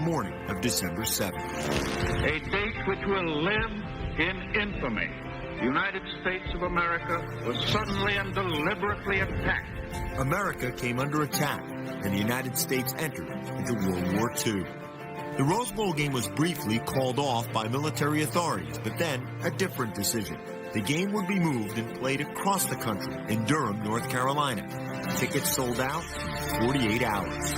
morning of December 7th. A date which will live in infamy. The United States of America was suddenly and deliberately attacked. America came under attack, and the United States entered into World War II. The Rose Bowl game was briefly called off by military authorities, but then a different decision. The game would be moved and played across the country in Durham, North Carolina. Tickets sold out in 48 hours.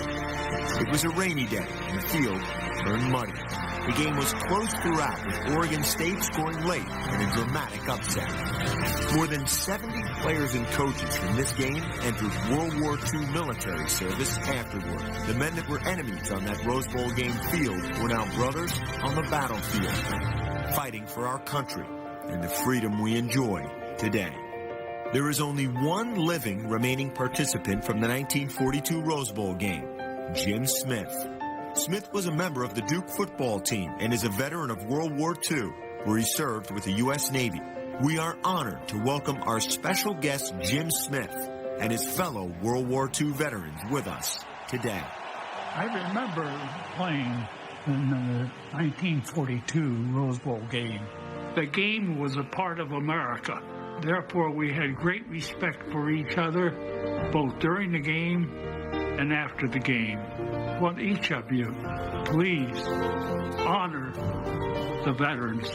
It was a rainy day, and the field turned muddy. The game was close throughout, with Oregon State scoring late in a dramatic upset. More than 70 players and coaches from this game entered World War II military service afterward. The men that were enemies on that Rose Bowl game field were now brothers on the battlefield, fighting for our country and the freedom we enjoy today. There is only one living remaining participant from the 1942 Rose Bowl game, Jim Smith. Smith was a member of the Duke football team and is a veteran of World War II, where he served with the U.S. Navy. We are honored to welcome our special guest, Jim Smith, and his fellow World War II veterans with us today. I remember playing in the 1942 Rose Bowl game. The game was a part of America. Therefore, we had great respect for each other, both during the game and after the game. I want each of you, please honor the veterans,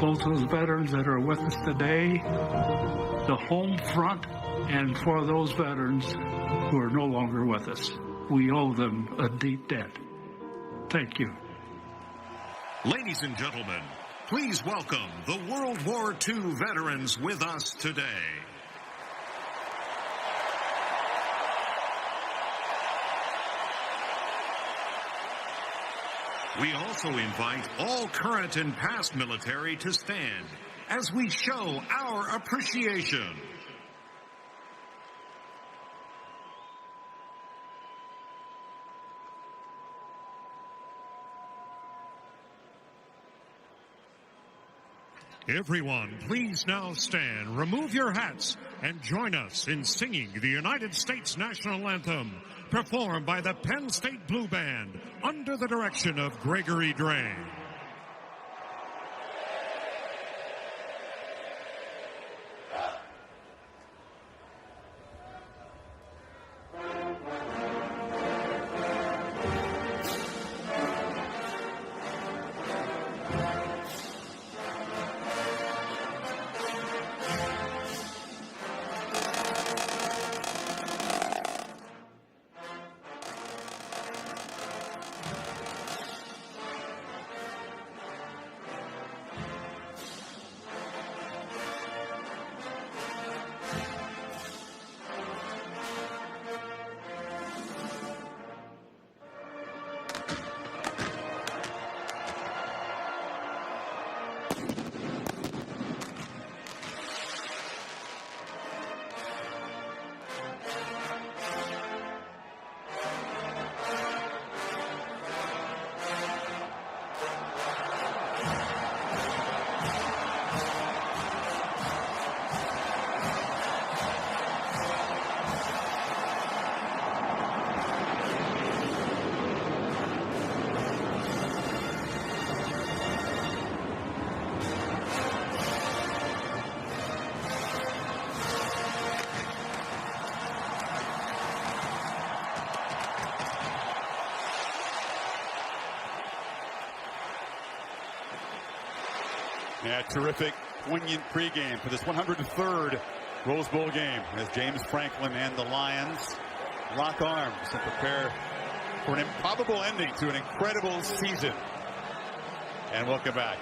both those veterans that are with us today, the home front, and for those veterans who are no longer with us. We owe them a deep debt. Thank you. Ladies and gentlemen, please welcome the World War II veterans with us today. We also invite all current and past military to stand as we show our appreciation. Everyone, please now stand, remove your hats, and join us in singing the United States National Anthem, performed by the Penn State Blue Band under the direction of Gregory Drain. Yeah, terrific, poignant pregame for this 103rd Rose Bowl game as James Franklin and the Lions lock arms and prepare for an improbable ending to an incredible season. And welcome back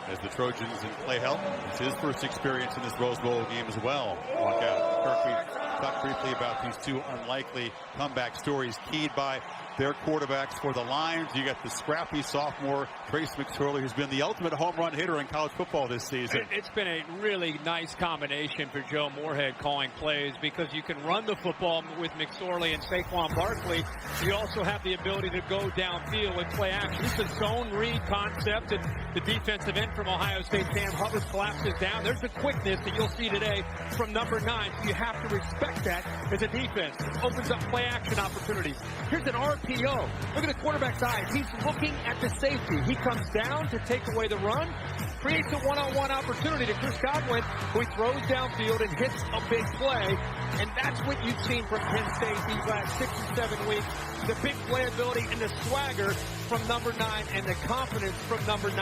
as the Trojans in play help. It's his first experience in this Rose Bowl game as well. Walk out. Kirk, we talked briefly about these two unlikely comeback stories keyed by their quarterbacks for the Lions. You got the scrappy sophomore Trace McSorley, who's been the ultimate home run hitter in college football this season. It's been a really nice combination for Joe Moorhead calling plays, because you can run the football with McSorley and Saquon Barkley. You also have the ability to go downfield and play action. It's a zone read concept, and the defensive end from Ohio State, Sam Hubbard, collapses down. There's the quickness that you'll see today from number 9. So you have to respect that as a defense. It opens up play action opportunities. Here's an RPO RPO. Look at the quarterback's eyes. He's looking at the safety. He comes down to take away the run, creates a one-on-one opportunity to Chris Godwin, who he throws downfield and hits a big play. And that's what you've seen from Penn State these last 6 or 7 weeks. The big playability and the swagger from number 9 and the confidence from number 9.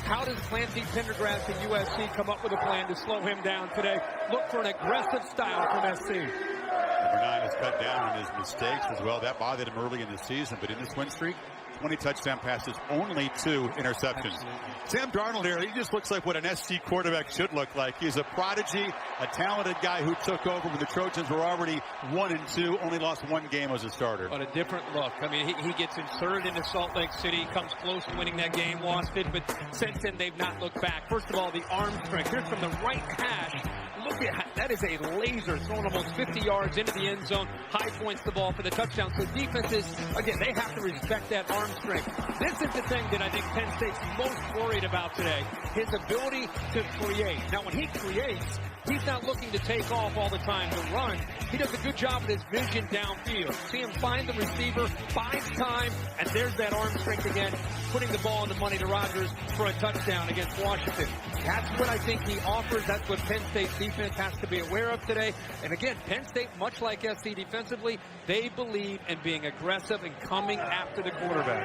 How does Clancy Pendergrass and USC come up with a plan to slow him down today? Look for an aggressive style from SC. Number 9 has cut down on his mistakes as well. That bothered him early in the season, but in this win streak, 20 touchdown passes, only 2 interceptions. Absolutely. Sam Darnold here, he just looks like what an SC quarterback should look like. He's a prodigy, a talented guy who took over when the Trojans were already 1-2, only lost 1 game as a starter. But a different look. I mean, he gets inserted into Salt Lake City, comes close to winning that game, lost it, but since then they've not looked back. First of all, the arm strength. Here's from the right hash. Look at that, is a laser thrown almost 50 yards into the end zone. High points the ball for the touchdown. So defenses, again, they have to respect that arm strength. This is the thing that I think Penn State's most worried about today, his ability to create. Now, when he creates, he's not looking to take off all the time to run. He does a good job with his vision downfield. See him find the receiver, finds time, and there's that arm strength again, putting the ball in the money to Rodgers for a touchdown against Washington. That's what I think he offers. That's what Penn State's defense has to be aware of today. And again, Penn State, much like SC defensively, they believe in being aggressive and coming after the quarterback.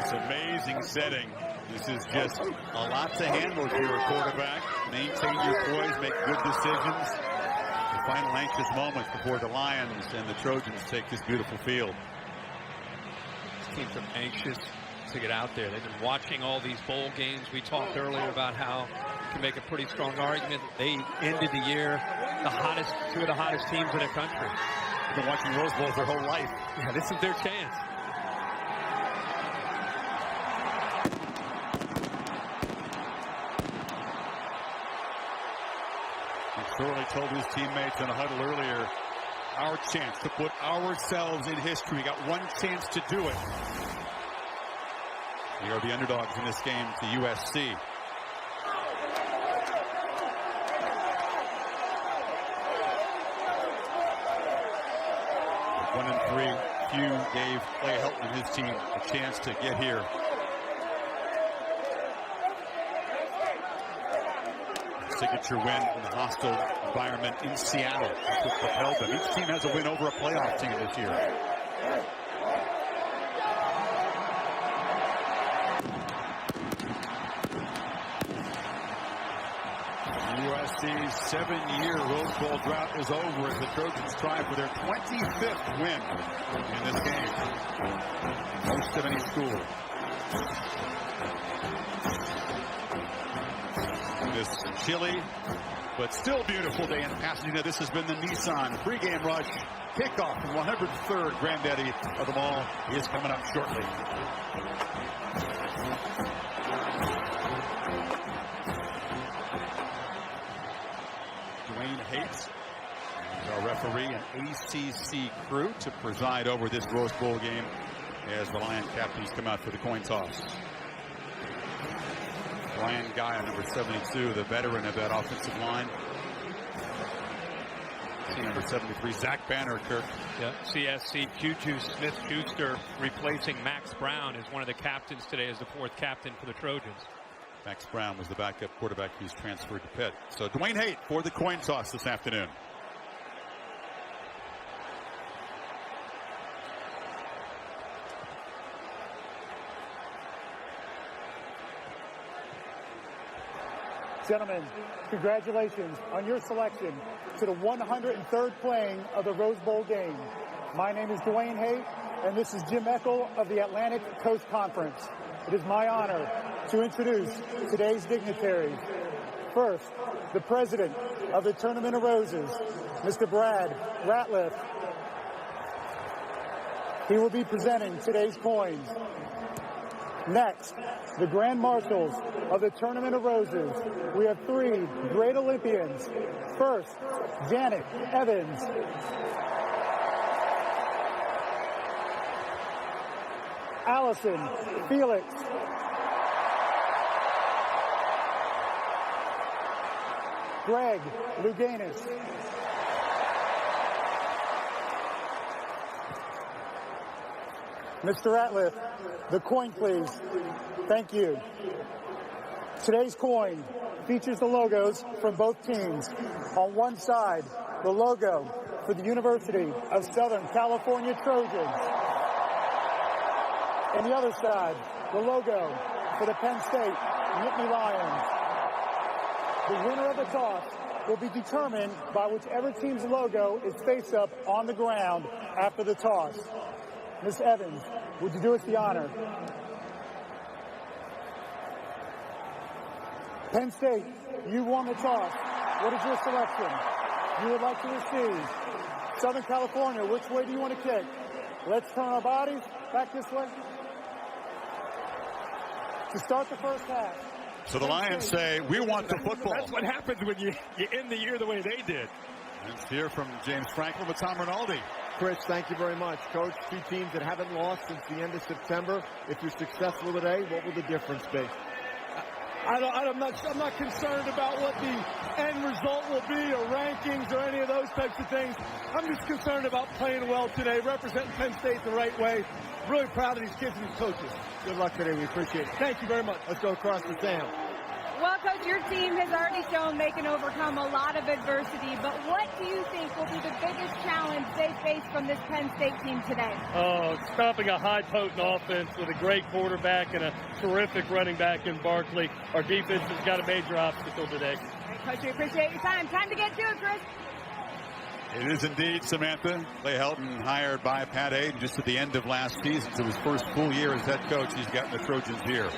It's an amazing setting. This is just a lot to handle if you're a quarterback. Maintain your poise, make good decisions. The final anxious moments before the Lions and the Trojans take this beautiful field. This team's anxious to get out there. They've been watching all these bowl games. We talked earlier about how you can make a pretty strong argument. They ended the year the hottest, 2 of the hottest teams in the country. They've been watching Rose Bowls their whole life. Yeah, this is their chance. Shirley told his teammates in a huddle earlier, our chance to put ourselves in history. We got one chance to do it. We are the underdogs in this game to USC. At 1-3, Few gave Clay Helton and his team a chance to get here. Signature win in the hostile environment in Seattle. That's what propelled them. Each team has a win over a playoff team this year. USC's 7-year Rose Bowl drought is over as the Trojans try for their 25th win in this game. Most of any school. This chilly but still beautiful day in Pasadena. This has been the Nissan pregame rush. Kickoff from 103rd. Granddaddy of them all is coming up shortly. Dwayne Hates is our referee and ACC crew to preside over this Rose Bowl game as the Lion captains come out for the coin toss. Ryan Guy, number 72, the veteran of that offensive line. See number 73, Zach Banner, Kirk. Yep. CSC Juju Smith-Schuster replacing Max Brown as one of the captains today as the 4th captain for the Trojans. Max Brown was the backup quarterback who's transferred to Pitt. So Dwayne Haight for the coin toss this afternoon. Gentlemen, congratulations on your selection to the 103rd playing of the Rose Bowl game. My name is Dwayne Haight, and this is Jim Eckel of the Atlantic Coast Conference. It is my honor to introduce today's dignitaries. First, the president of the Tournament of Roses, Mr. Brad Ratliff. He will be presenting today's coins. Next, the Grand Marshals of the Tournament of Roses. We have 3 great Olympians. First, Janet Evans. Allison Felix. Greg Louganis. Mr. Ratliff, the coin, please. Thank you. Today's coin features the logos from both teams. On one side, the logo for the University of Southern California Trojans. On the other side, the logo for the Penn State Nittany Lions. The winner of the toss will be determined by whichever team's logo is face up on the ground after the toss. Ms. Evans, would you do us the honor? Penn State, you won the toss. What is your selection? You would like to receive. Southern California, which way do you want to kick? Let's turn our bodies back this way. To start the first half. So the Lions say, we want the football. That's what happens when you end the year the way they did. Let's hear from James Franklin with Tom Rinaldi. Chris, thank you very much. Coach, two teams that haven't lost since the end of September. If you're successful today, what will the difference be? I'm not concerned about what the end result will be or rankings or any of those types of things. I'm just concerned about playing well today, representing Penn State the right way. Really proud of these kids and these coaches. Good luck today. We appreciate it. Thank you very much. Let's go across the town. Well, Coach, your team has already shown they can overcome a lot of adversity, but what do you think will be the biggest challenge they face from this Penn State team today? Stopping a high potent offense with a great quarterback and a terrific running back in Barkley. Our defense has got a major obstacle today. All right, Coach, we appreciate your time. Time to get to it, Chris. It is indeed Samantha. Clay Helton hired by Pat Aiden just at the end of last season. So his first full year as head coach, he's gotten the Trojans here.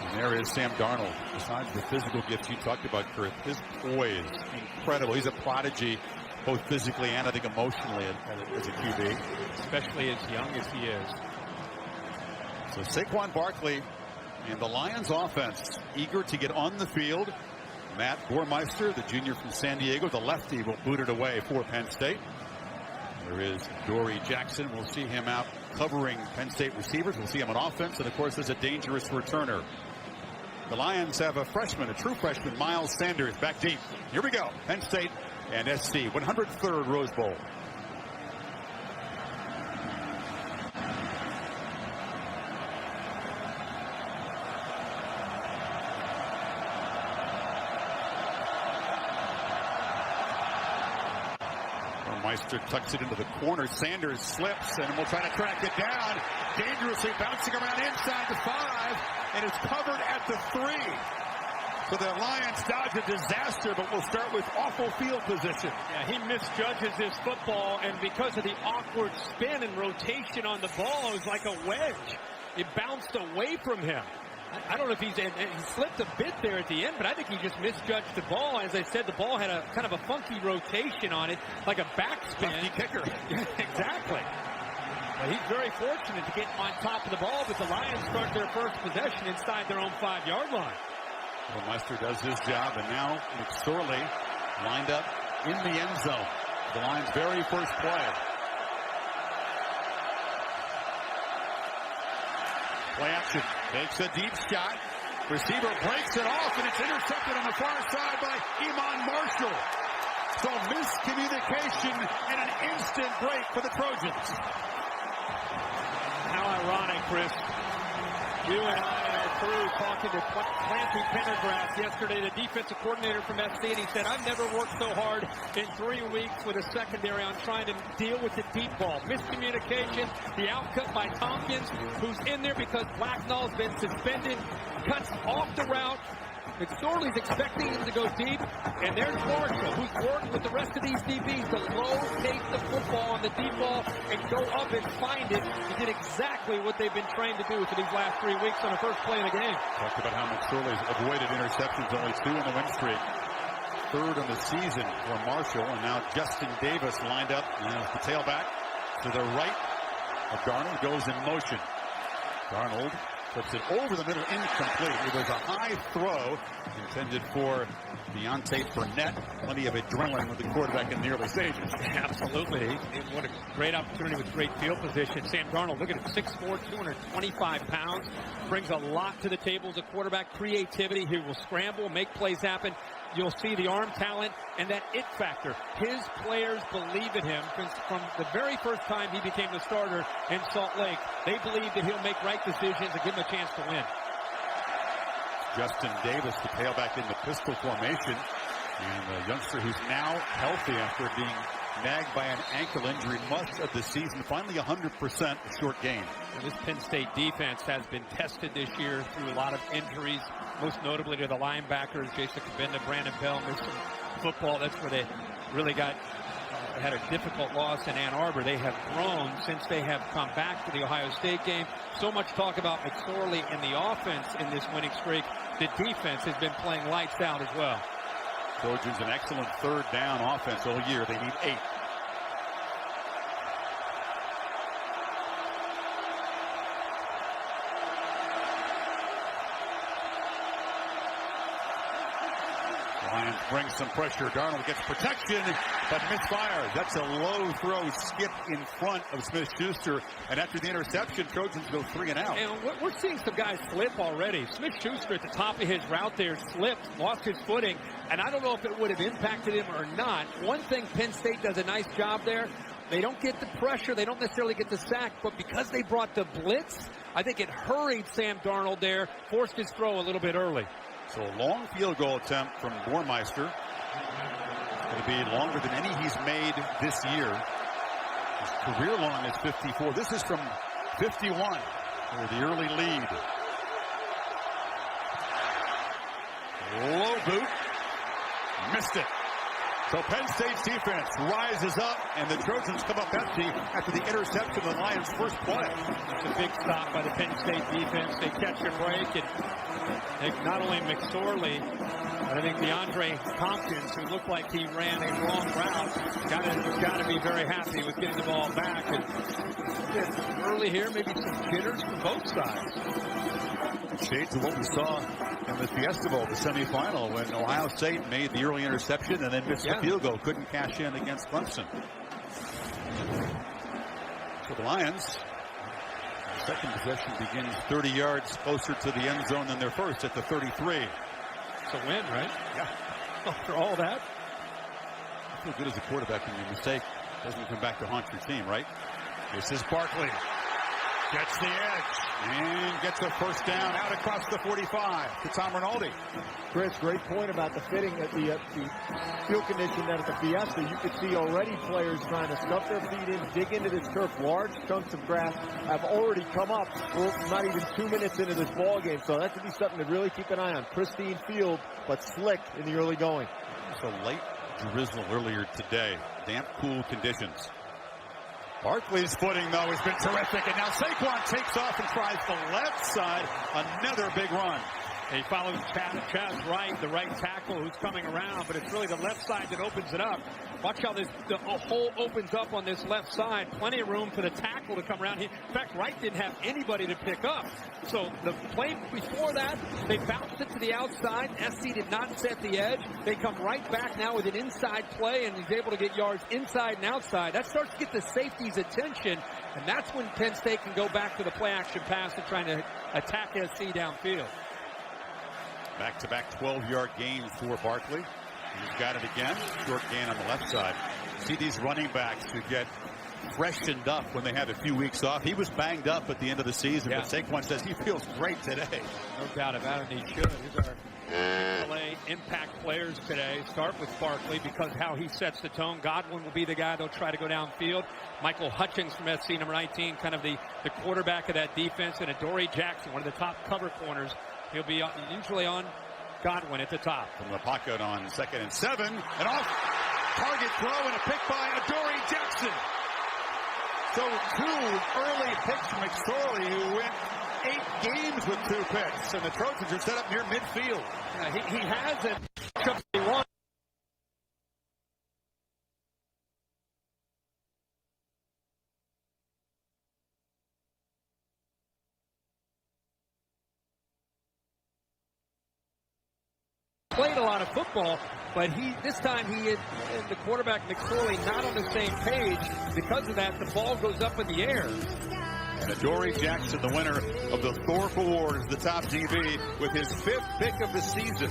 And there is Sam Darnold. Besides the physical gifts you talked about, Kurt, his poise, incredible. He's a prodigy, both physically and I think emotionally as a QB. Especially as young as he is. So Saquon Barkley and the Lions offense eager to get on the field. Matt Gormeister, the junior from San Diego, the lefty, will boot it away for Penn State. There is Dory Jackson. We'll see him out covering Penn State receivers. We'll see him on offense. And, of course, there's a dangerous returner. The Lions have a freshman, a true freshman, Miles Sanders, back deep. Here we go. Penn State and SC, 103rd Rose Bowl. Meister tucks it into the corner. Sanders slips and will try to track it down. Dangerously bouncing around inside the 5 and is covered at the 3. So the Lions dodge a disaster, but we'll start with awful field position. Yeah, he misjudges his football, and because of the awkward spin and rotation on the ball, it was like a wedge. It bounced away from him. I don't know if he slipped a bit there at the end, but I think he just misjudged the ball. As I said, the ball had a kind of a funky rotation on it, like a backspin. Funky kicker. Exactly. But he's very fortunate to get on top of the ball, but the Lions start their first possession inside their own 5-yard line. Well, Meister does his job, and now McSorley lined up in the end zone. The Lions' very first play. Play action. Takes a deep shot. Receiver breaks it off, and it's intercepted on the far side by Iman Marshall. So miscommunication and an instant break for the Trojans. How ironic, Chris. You and I and our crew talking to Clancy Pendergrass yesterday, the defensive coordinator from FC, and he said, I've never worked so hard in 3 weeks with a secondary on trying to deal with the deep ball. Miscommunication, the outcut by Tompkins, who's in there because Blacknall's been suspended, cuts off the route. McSorley's expecting him to go deep, and there's Marshall, who's working with the rest of these DBs to locate the football on the deep ball and go up and find it. He did exactly what they've been trained to do for these last 3 weeks on the first play of the game. Talked about how McSorley's avoided interceptions, only 2 in the win streak. 3rd on the season for Marshall, and now Justin Davis lined up as the tailback to the right of Darnold, goes in motion. Darnold puts it over the middle, incomplete. It was a high throw intended for Deontay Burnett. Plenty of adrenaline with the quarterback in the early stages. Absolutely. What a great opportunity with great field position. Sam Darnold, look at him, 6'4", 225 pounds. Brings a lot to the table as a quarterback. Creativity. He will scramble, make plays happen. you'll see the arm talent and that it factor. His players believe in him from the very first time he became the starter in Salt Lake. They believe that he'll make right decisions and give him a chance to win. Justin Davis, the tailback in the pistol formation. And a youngster who's now healthy after being nagged by an ankle injury much of the season. Finally 100%, a short game. And this Penn State defense has been tested this year through a lot of injuries, most notably to the linebackers, Jason Kabinda, Brandon Bell missed some football. That's where they really had a difficult loss in Ann Arbor. They have grown since they have come back to the Ohio State game. So much talk about McSorley and the offense in this winning streak. The defense has been playing lights out as well. Trojans an excellent third down offense all year. They need 8. Lions bring some pressure. Darnold gets protection, but misfires. That's a low throw skip in front of Smith-Schuster. And after the interception, Trojans go 3 and out. And we're seeing some guys slip already. Smith-Schuster at the top of his route there slipped, lost his footing. And I don't know if it would have impacted him or not. One thing Penn State does a nice job there, they don't get the pressure, they don't necessarily get the sack, but because they brought the blitz, I think it hurried Sam Darnold there, forced his throw a little bit early. So a long field goal attempt from Bormeister. It's going to be longer than any he's made this year. His career long is 54. This is from 51 for the early lead. Low boot. Missed it. So Penn State's defense rises up, and the Trojans come up empty after the interception of the Lions' first play. It's a big stop by the Penn State defense. They catch a break, and not only McSorley, but I think DeAndre Tompkins, who looked like he ran a wrong route, got to be very happy with getting the ball back. And early here, maybe some jitters from both sides. Shades of what we saw in the Fiesta Bowl, the semifinal, when Ohio State made the early interception and then missed the field goal, couldn't cash in against Clemson. So the Lions, second possession begins 30 yards closer to the end zone than their first at the 33. It's a win, right? Yeah. After all that. I feel good as a quarterback when your mistake doesn't come back to haunt your team, right? This is Barkley. Gets the edge and gets a first down out across the 45 to Tom Rinaldi. Chris, great point about the fitting at the field condition that at the Fiesta. You could see already players trying to stuff their feet in, dig into this turf. Large chunks of grass have already come up. We're not even 2 minutes into this ball game, so that could be something to really keep an eye on. Pristine field, but slick in the early going. So late drizzle earlier today. Damp, cool conditions. Barkley's footing, though, has been terrific. And now Saquon takes off and tries the left side. Another big run. He follows Chaz Wright, the right tackle, who's coming around, but it's really the left side that opens it up. Watch how the hole opens up on this left side. Plenty of room for the tackle to come around. In fact, Wright didn't have anybody to pick up. So the play before that, they bounced it to the outside. SC did not set the edge. They come right back now with an inside play, and he's able to get yards inside and outside. That starts to get the safety's attention, and that's when Penn State can go back to the play-action pass and trying to attack SC downfield. Back-to-back 12-yard gains for Barkley. He's got it again. Short gain on the left side. See these running backs who get freshened up when they have a few weeks off. He was banged up at the end of the season, but Saquon says he feels great today. No doubt about it, he should. These are LA impact players today. Start with Barkley because how he sets the tone. Godwin will be the guy they'll try to go downfield. Michael Hutchings from SC, number 19, kind of the quarterback of that defense. And Adoree Jackson, one of the top cover corners. He'll be usually on Godwin at the top. From the pocket on 2nd and 7. An off-target throw and a pick by Adoree Jackson. So 2 early picks from McSorley, who went 8 games with 2 picks. And the Trojans are set up near midfield. He has it. Played a lot of football, but this time he and the quarterback McSorley not on the same page. Because of that, the ball goes up in the air. And Adoree Jackson, the winner of the Thorpe Award, is the top DB with his 5th pick of the season.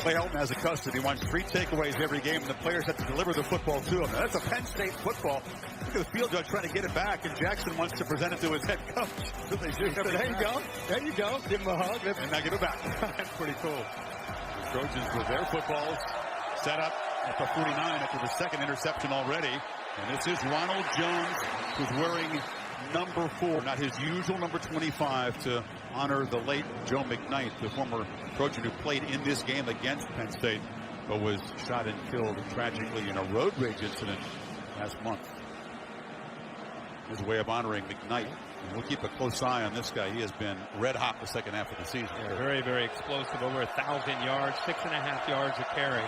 Clay Helton has a custody. He wants 3 takeaways every game, and the players have to deliver the football to him. Now, that's a Penn State football. Look at the field judge trying to get it back, and Jackson wants to present it to his head coach. So they do. There you go. There you go. Give him a hug. And now give it back. That's pretty cool. The Trojans with their footballs set up at the 49 after the second interception already. And this is Ronald Jones, who's wearing number 4, not his usual number 25, to honor the late Joe McKnight, the former Trojan who played in this game against Penn State, but was shot and killed tragically in a road rage incident last month. His way of honoring McKnight. And we'll keep a close eye on this guy. He has been red hot the second half of the season. Yeah, very, very explosive. Over 1,000 yards, 6.5 yards a carry.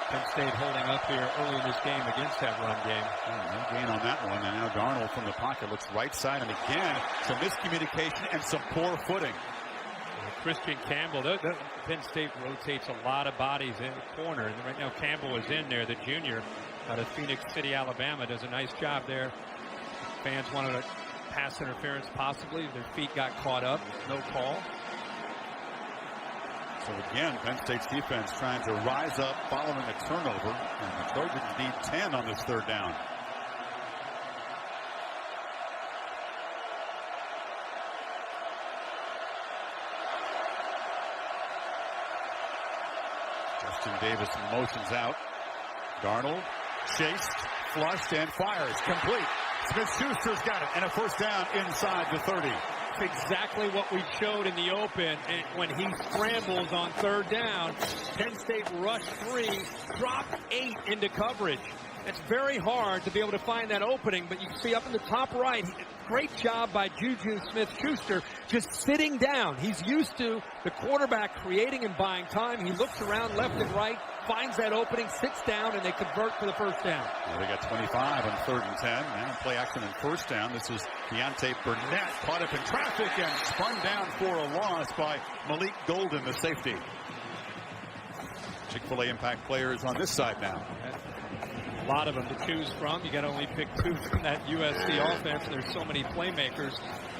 Penn State holding up here early in this game against that run game. No gain on that one. And now Darnold from the pocket looks right side. And again, some miscommunication and some poor footing. Christian Campbell. Penn State rotates a lot of bodies in the corner. And right now Campbell is in there, the junior out of Phoenix City, Alabama. Does a nice job there. Fans wanted a pass interference possibly. Their feet got caught up. No call. So again, Penn State's defense trying to rise up following a turnover, and the Trojans need 10 on this third down. Justin Davis motions out. Darnold chased, flushed, and fires. Complete. Smith-Schuster's got it, and a first down inside the 30. Exactly what we showed in the open, and when he scrambles on third down, Penn State rush 3, drop 8 into coverage. It's very hard to be able to find that opening, but you can see up in the top right, great job by Juju Smith-Schuster just sitting down. He's used to the quarterback creating and buying time. He looks around left and right, finds that opening, sits down, and they convert for the first down. Well, they got 25 on third and 10. Now play action in first down. This is Deontay Burnett, caught up in traffic and spun down for a loss by Malik Golden, the safety. Chick-fil-A impact players on this side now. A lot of them to choose from. You got to only pick 2 from that USC offense. There's so many playmakers.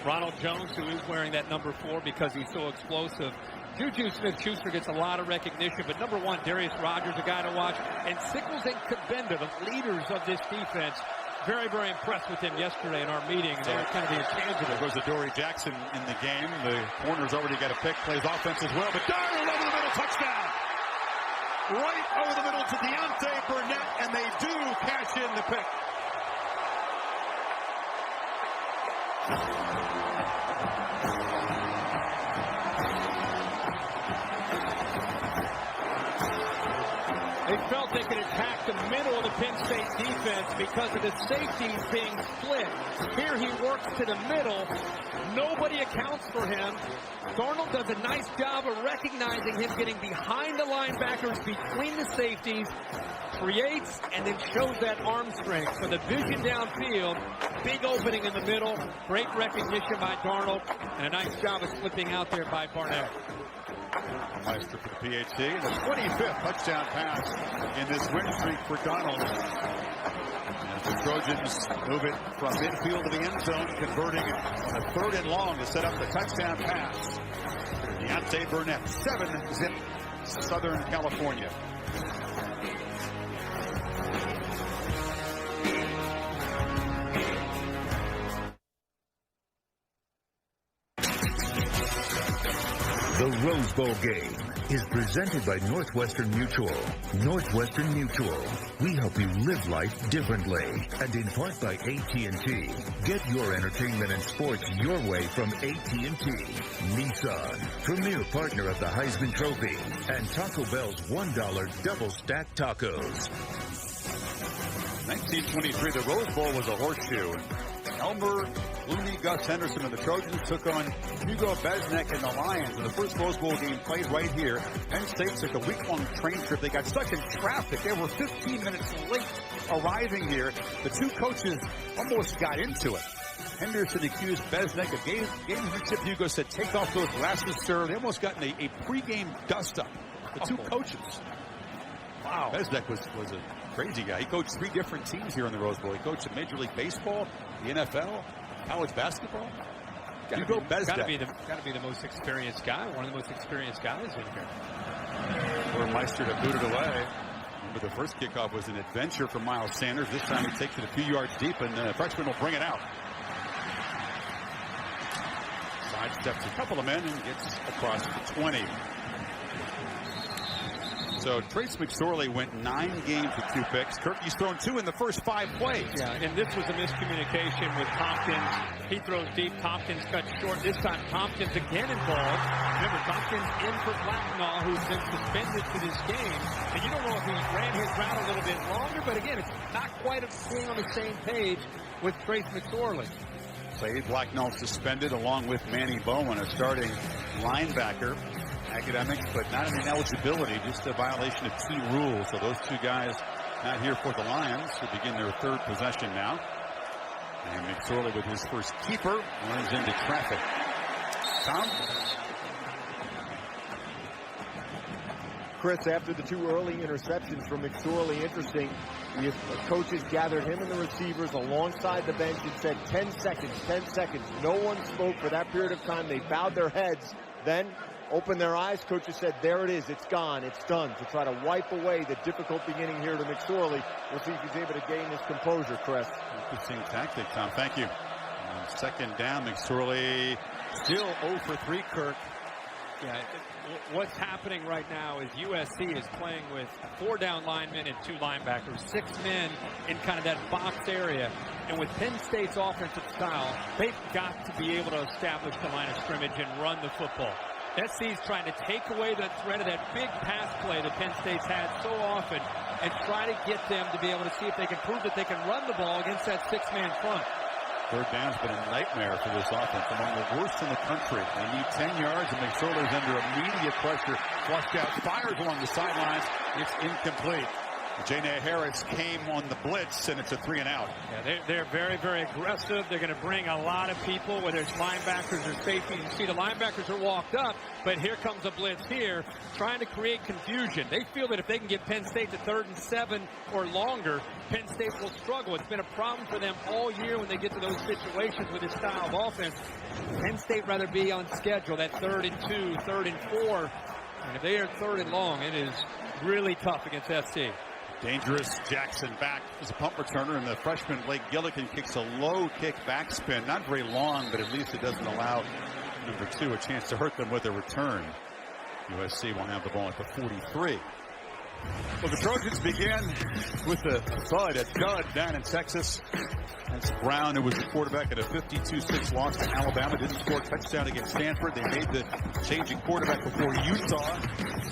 Ronald Jones, who is wearing that number 4 because he's so explosive. Juju Smith-Schuster gets a lot of recognition, but number 1, Darius Rogers, a guy to watch. And Sickles and Kabenda, the leaders of this defense. Very, very impressed with him yesterday in our meeting. They're kind of the intangible. There goes Adoree Jackson in the game. The corner's already got a pick, plays offense as well, but Darnold over the middle, touchdown! Right over the middle to Deontay Burnett, and they do cash in the pick. They felt they could attack the middle of the Penn State defense because of the safeties being split. Here he works to the middle. Nobody accounts for him. Darnold does a nice job of recognizing him, getting behind the linebackers, between the safeties, creates, and then shows that arm strength. So the vision downfield, big opening in the middle, great recognition by Darnold, and a nice job of slipping out there by Barnett. Meister for the PhD, and the 25th touchdown pass in this win streak for Darnold. As the Trojans move it from midfield to the end zone, converting on a 3rd and long to set up the touchdown pass. Deontay Burnett, 7-zip, Southern California. The Rose Bowl game is presented by Northwestern Mutual. Northwestern Mutual. We help you live life differently. And in part by AT&T. Get your entertainment and sports your way from AT&T. Nissan, premier partner of the Heisman Trophy. And Taco Bell's $1 double stack tacos. 1923, the Rose Bowl was a horseshoe. Elmer, Looney, Gus Henderson, and the Trojans took on Hugo Besnick and the Lions in the first Rose Bowl game played right here. Penn State took a week-long train trip. They got stuck in traffic. They were 15 minutes late arriving here. The 2 coaches almost got into it. Henderson accused Besnick of gamesmanship. Hugo said, take off those glasses, sir. They almost got in a pregame dust-up. The 2 coaches. Wow. Besnick was a crazy guy. He coached 3 different teams here in the Rose Bowl. He coached in Major League Baseball, the NFL, college basketball. Hugo Besnick. Got to be the most experienced guy, one of the most experienced guys in here. for Meister to boot it away. But the first kickoff was an adventure for Miles Sanders. This time he takes it a few yards deep, and the freshman will bring it out. Sidesteps a couple of men and gets across the 20. So Trace McSorley went 9 games with 2 picks. Kirky's thrown 2 in the first 5 plays. Yeah, and this was a miscommunication with Tompkins. He throws deep. Tompkins cut short. This time Tompkins again involved. Remember, Tompkins in for Blacknall, who's been suspended for this game. And you don't know if he ran his route a little bit longer, but again, it's not quite being on the same page with Trace McSorley. Slade Blacknall suspended along with Manny Bowen, a starting linebacker. Academics, but not an ineligibility, just a violation of team rules. So those 2 guys not here for the Lions to begin their 3rd possession now. And McSorley with his first keeper runs into traffic. Tom? Chris, after the 2 early interceptions from McSorley, interesting. The coaches gathered him and the receivers alongside the bench and said 10 seconds, 10 seconds. No one spoke for that period of time. They bowed their heads. Then opened their eyes. Coaches said, there it is. It's gone. It's done. To try to wipe away the difficult beginning here to McSorley. We'll see if he's able to gain his composure, Chris. Interesting tactic, Tom. Thank you. And 2nd down, McSorley still 0 for 3, Kirk. Yeah, what's happening right now is USC is playing with 4 down linemen and 2 linebackers, 6 men in kind of that box area. And with Penn State's offensive style, they've got to be able to establish the line of scrimmage and run the football. SC's trying to take away the threat of that big pass play that Penn State's had so often and try to get them to be able to see if they can prove that they can run the ball against that 6-man front. 3rd down's been a nightmare for this offense, among the worst in the country. They need 10 yards, and McSorley's under immediate pressure. Flushed out, fires along the sidelines. It's incomplete. Janae Harris came on the blitz, and it's a 3 and out. Yeah, they're very, very aggressive. They're going to bring a lot of people, whether it's linebackers or safety. You see the linebackers are walked up, but here comes a blitz here, trying to create confusion. They feel that if they can get Penn State to 3rd and 7 or longer, Penn State will struggle. It's been a problem for them all year when they get to those situations with this style of offense. Penn State rather be on schedule, that 3rd and 2, 3rd and 4. And if they are 3rd and long, it is really tough against SC. Dangerous Jackson back as a punt returner, and the freshman Blake Gillikin kicks a low kick backspin. Not very long, but at least it doesn't allow number 2 a chance to hurt them with a return. USC will have the ball at the 43. Well, the Trojans begin with a dud down in Texas. That's Brown, who was the quarterback at a 52-6 loss to Alabama. Didn't score a touchdown against Stanford. They made the change in quarterback before Utah.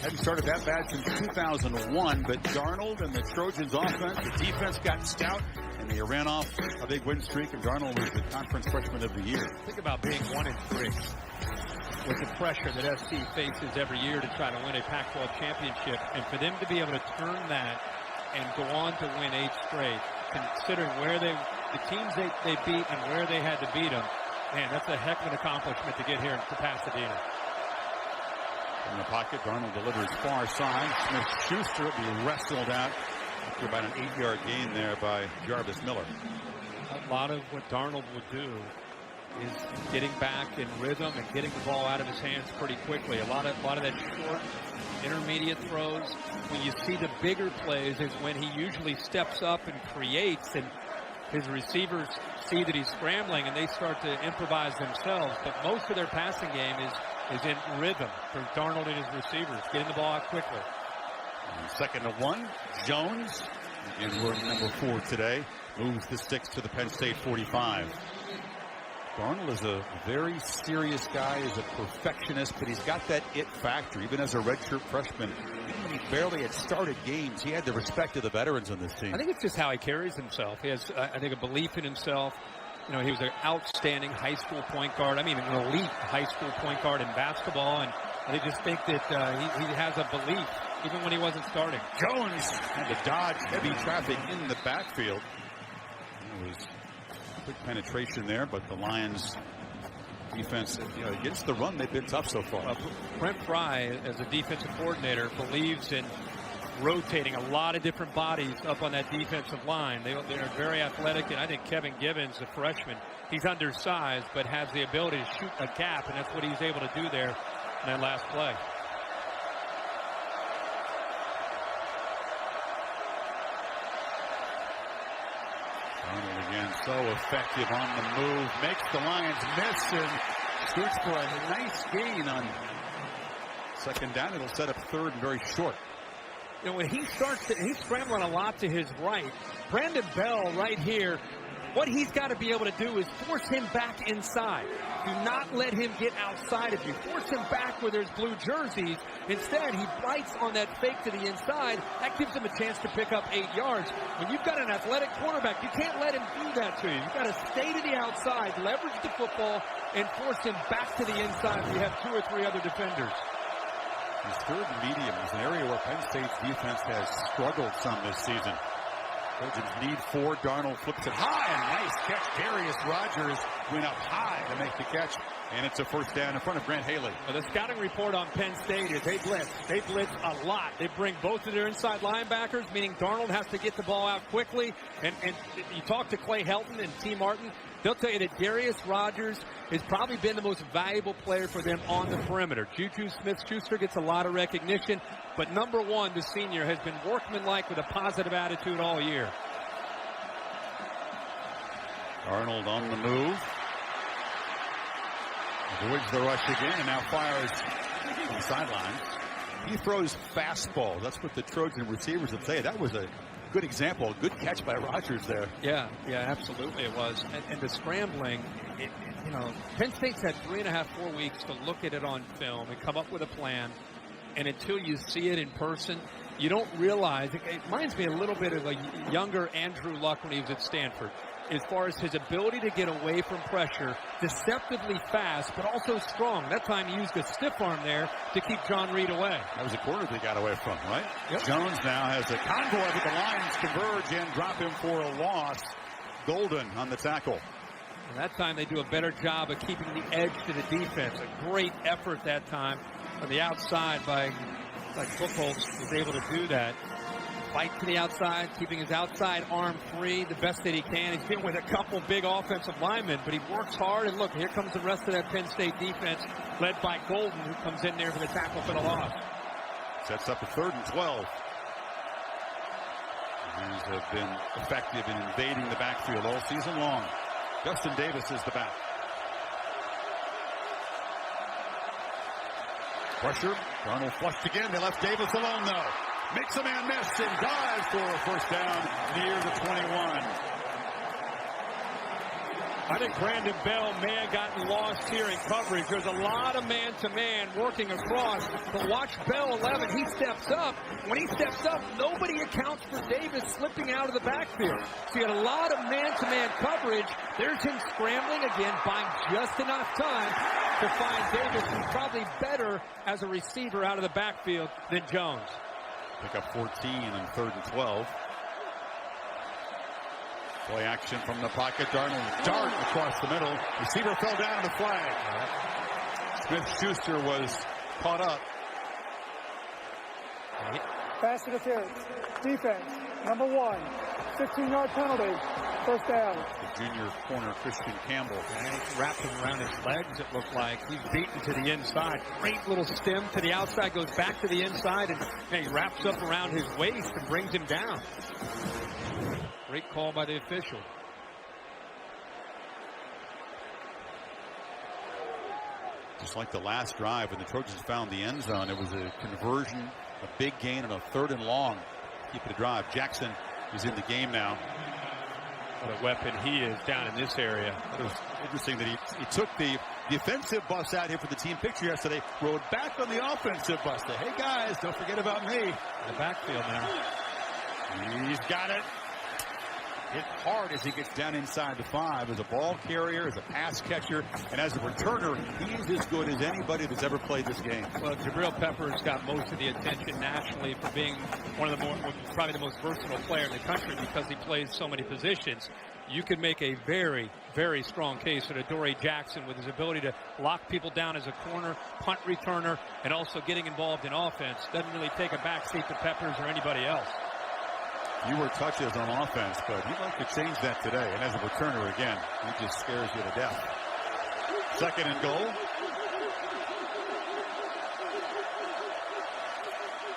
Hadn't started that bad since 2001. But Darnold and the Trojans offense, the defense got stout, and they ran off a big win streak. And Darnold was the conference freshman of the year. Think about being 1-3 with the pressure that SC faces every year to try to win a Pac-12 championship. And for them to be able to turn that and go on to win 8 straight, considering where the teams they beat and where they had to beat them, man, that's a heck of an accomplishment to get here to Pasadena. In the pocket, Darnold delivers far side. Smith-Schuster will be wrestled out after about an 8-yard gain there by Jarvis Miller. A lot of what Darnold would do is getting back in rhythm and getting the ball out of his hands pretty quickly. A lot of that short, intermediate throws. When you see the bigger plays is when he usually steps up and creates, and his receivers see that he's scrambling and they start to improvise themselves. But most of their passing game is in rhythm for Darnold and his receivers, getting the ball out quickly. And 2nd and 1, Jones, and we're number 4 today, moves the sticks to the Penn State 45. Darnold is a very serious guy, is a perfectionist, but he's got that it factor. Even as a redshirt freshman, he barely had started games. He had the respect of the veterans on this team. I think it's just how he carries himself. He has, I think, a belief in himself. You know, he was an outstanding high school point guard. I mean, an elite high school point guard in basketball, and I just think that he has a belief, even when he wasn't starting. Jones had to dodge heavy traffic in the backfield. It was quick penetration there, but the Lions defense, against the run, they've been tough so far. Brent Fry, as a defensive coordinator, believes in rotating a lot of different bodies up on that defensive line. They're very athletic, and I think Kevin Givens, the freshman, he's undersized but has the ability to shoot a gap, and that's what he's able to do there in that last play. and so effective on the move. Makes the Lions miss and scoots for a nice gain on second down. It'll set up third and very short. You know, when he starts to, he's scrambling a lot to his right. Brandon Bell right here, what he's got to be able to do is force him back inside. Do not let him get outside of you. Force him back where there's blue jerseys. Instead, he bites on that fake to the inside. That gives him a chance to pick up 8 yards. When you've got an athletic quarterback, you can't let him do that to you. You've got to stay to the outside, leverage the football, and force him back to the inside where you have 2 or 3 other defenders. His third and medium is an area where Penn State's defense has struggled some this season. Trojans need 4. Darnold flips it high, and nice catch. Darius Rogers went up high to make the catch, and it's a first down in front of Grant Haley. Well, the scouting report on Penn State is they blitz. They blitz a lot. They bring both of their inside linebackers, meaning Darnold has to get the ball out quickly. And you talk to Clay Helton and T. Martin, they'll tell you that Darius Rogers has probably been the most valuable player for them on the perimeter. Juju Smith-Schuster gets a lot of recognition, but number 1, the senior, has been workmanlike with a positive attitude all year. Arnold on the move. Avoids the rush again and now fires from the sidelines. He throws fastballs. That's what the Trojan receivers would say. That was a good example, a good catch by Rogers there. Yeah, absolutely it was. And the scrambling, you know, Penn State's had 3.5, 4 weeks to look at it on film and come up with a plan. And until you see it in person, you don't realize. It reminds me a little bit of a younger Andrew Luck when he was at Stanford, as far as his ability to get away from pressure, deceptively fast, but also strong. That time he used a stiff arm there to keep John Reed away. That was a corner they got away from, right? Yep. Jones now has a convoy, but the Lions converge and drop him for a loss. Golden on the tackle. And that time they do a better job of keeping the edge to the defense. A great effort that time on the outside by Buchholz was able to do that. Fight to the outside, keeping his outside arm free the best that he can. He's been with a couple big offensive linemen, but he works hard. And look, here comes the rest of that Penn State defense, led by Golden, who comes in there for the tackle for the loss. Sets up a 3rd and 12. These have been effective in invading the backfield all season long. Justin Davis is the back. Pressure. Darnold flushed again. They left Davis alone, though. Makes a man miss and dives for a first down near the 21. I think Brandon Bell may have gotten lost here in coverage. There's a lot of man-to-man working across. But watch Bell 11. He steps up. When he steps up, nobody accounts for Davis slipping out of the backfield. So you got a lot of man-to-man coverage. There's him scrambling again, buying just enough time to find Davis, who's probably better as a receiver out of the backfield than Jones. Pick up 14 on 3rd and 12. Play action from the pocket. Darnold dart across the middle. Receiver fell down on the flag. Smith-Schuster was caught up. Pass interference. Defense. Number 1. 15-yard penalty. First down. The junior corner, Christian Campbell. And he's wrapped him around his legs, it looked like. He's beaten to the inside. Great little stem to the outside, goes back to the inside, and he wraps up around his waist and brings him down. Great call by the official. Just like the last drive when the Trojans found the end zone, it was a conversion, a big gain, and a 3rd and long. Keep the drive. Jackson is in the game now. What a weapon he is down in this area. It was interesting that he took the defensive bus out here for the team picture yesterday, rode back on the offensive bus. Said, hey, guys, don't forget about me. In the backfield now. He's got it. Hit hard as he gets down inside the 5 as a ball carrier, as a pass catcher, and as a returner. He's as good as anybody that's ever played this game. Well, Jabril Peppers got most of the attention nationally for being one of the probably the most versatile player in the country because he plays so many positions. You could make a very, very strong case for Adoree Jackson with his ability to lock people down as a corner, punt returner, and also getting involved in offense. Doesn't really take a backseat to Peppers or anybody else. Fewer touches on offense, but he'd like to change that today. And as a returner, again, he just scares you to death. 2nd and goal.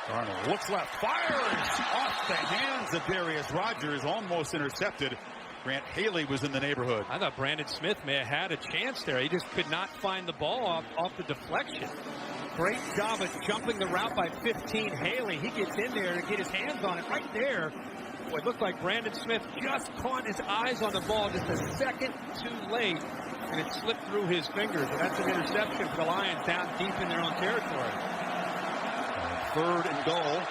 Darnold looks left, fires off the hands of Darius Rogers, almost intercepted. Grant Haley was in the neighborhood. I thought Brandon Smith may have had a chance there. He just could not find the ball off the deflection. Great job of jumping the route by 15. Haley, he gets in there to get his hands on it right there. Boy, it looked like Brandon Smith just caught his eyes on the ball just a second too late, and it slipped through his fingers. And that's an interception for the Lions down deep in their own territory. 3rd and goal.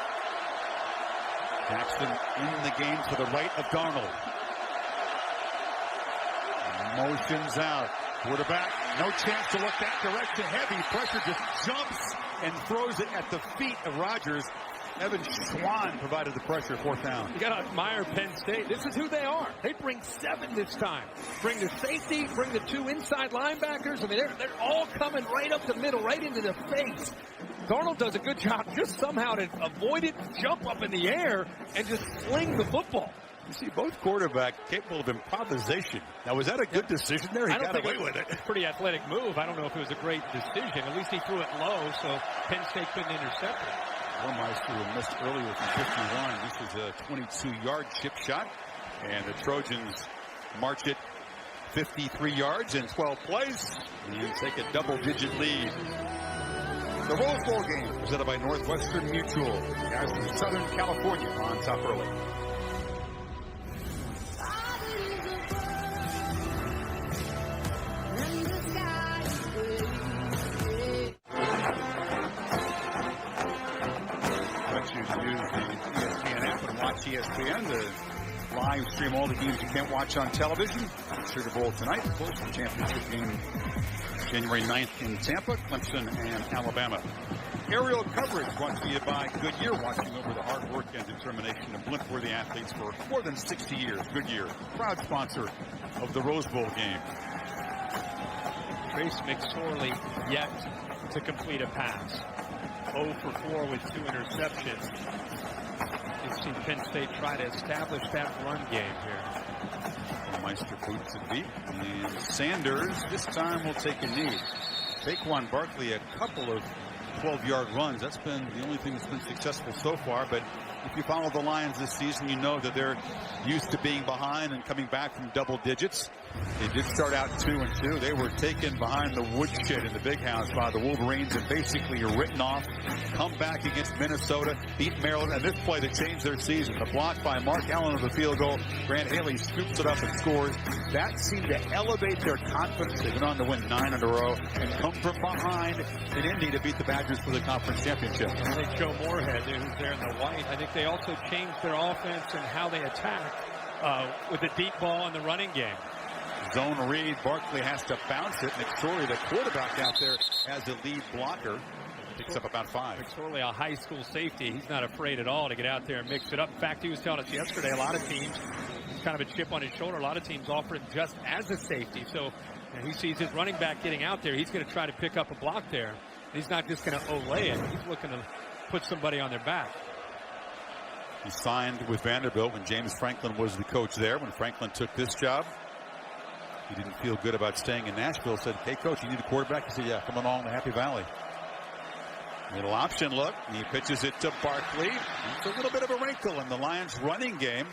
Jackson in the game to the right of Darnold. Motions out. Quarterback, no chance to look that direction. Heavy pressure, just jumps and throws it at the feet of Rodgers. Evan Schwan provided the pressure, 4th down. You got to admire Penn State. This is who they are. They bring 7 this time. Bring the safety, bring the 2 inside linebackers. I mean, they're all coming right up the middle, right into the face. Darnold does a good job just somehow to avoid it, jump up in the air, and just sling the football. You see both quarterbacks capable of improvisation. Now, was that a good decision there? He got away with it. It's a pretty athletic move. I don't know if it was a great decision. At least he threw it low, so Penn State couldn't intercept it. Burmeister who missed earlier from 51. This is a 22-yard chip shot. And the Trojans march it 53 yards in 12 plays. And take a double-digit lead. The Rose Bowl game presented by Northwestern Mutual. Guys from Southern California on top early. ESPN to live stream all the games you can't watch on television. Sugar Bowl tonight, of course, the championship game January 9th in Tampa, Clemson and Alabama. Aerial coverage brought to you by Goodyear, watching over the hard work and determination of blimp-worthy athletes for more than 60 years. Goodyear, proud sponsor of the Rose Bowl game. Trace McSorley yet to complete a pass. 0 for 4 with 2 interceptions. You've seen Penn State try to establish that run game here. Meister boots it deep, and Sanders this time will take a knee. Saquon Barkley a couple of 12-yard runs. That's been the only thing that's been successful so far. But if you follow the Lions this season, you know that they're used to being behind and coming back from double digits. They did start out 2-2. They were taken behind the woodshed in the Big House by the Wolverines and basically written off. Come back against Minnesota, beat Maryland, and this play that changed their season. The block by Mark Allen of the field goal. Grant Haley scoops it up and scores. That seemed to elevate their confidence. They went on to win 9 in a row and come from behind in Indy to beat the Badgers for the conference championship. I think Joe Moorhead, who's there in the white, I think they also changed their offense and how they attack with the deep ball in the running game. Zone read. Barkley has to bounce it. McSorley, the quarterback out there, has the lead blocker. Picks up about 5. McSorley, a high school safety. He's not afraid at all to get out there and mix it up. In fact, he was telling us yesterday, a lot of teams, it's kind of a chip on his shoulder. A lot of teams offer him just as a safety. So he sees his running back getting out there. He's going to try to pick up a block there. He's not just going to olay it. He's looking to put somebody on their back. He signed with Vanderbilt when James Franklin was the coach there. When Franklin took this job, he didn't feel good about staying in Nashville. Said, hey, coach, you need a quarterback? He said, yeah, come along to Happy Valley. Middle option look. He pitches it to Barkley. It's a little bit of a wrinkle in the Lions' running game.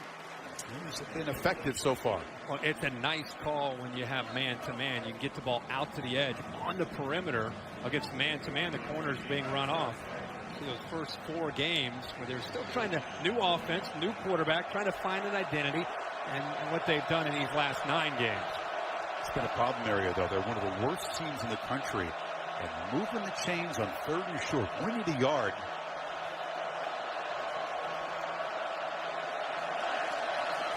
He's been effective so far. Well, it's a nice call when you have man-to-man. You can get the ball out to the edge on the perimeter against man-to-man. The corner's being run off. So those first 4 games where they're still trying to, new offense, new quarterback, trying to find an identity, and what they've done in these last 9 games. It's been a problem area, though. They're one of the worst teams in the country. And moving the chains on 3rd and short. We need a yard.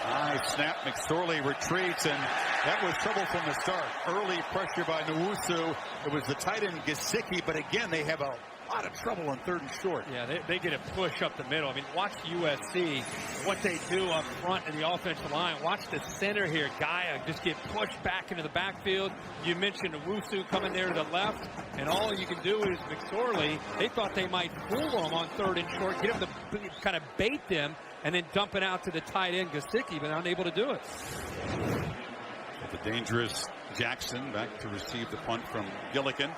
High snap. McSorley retreats, and that was trouble from the start. Early pressure by Nwosu. It was the tight end Gesicki, but again, they have a lot of trouble on 3rd and short. Yeah, they get a push up the middle. I mean, watch USC, what they do up front in the offensive line. Watch the center here. Gaia just get pushed back into the backfield. You mentioned Nwosu coming there to the left, and all you can do is McSorley. They thought they might fool them on 3rd and short, get them to kind of bait them, and then dump it out to the tight end Gesicki, but unable to do it. The dangerous Jackson back to receive the punt from Gillikin.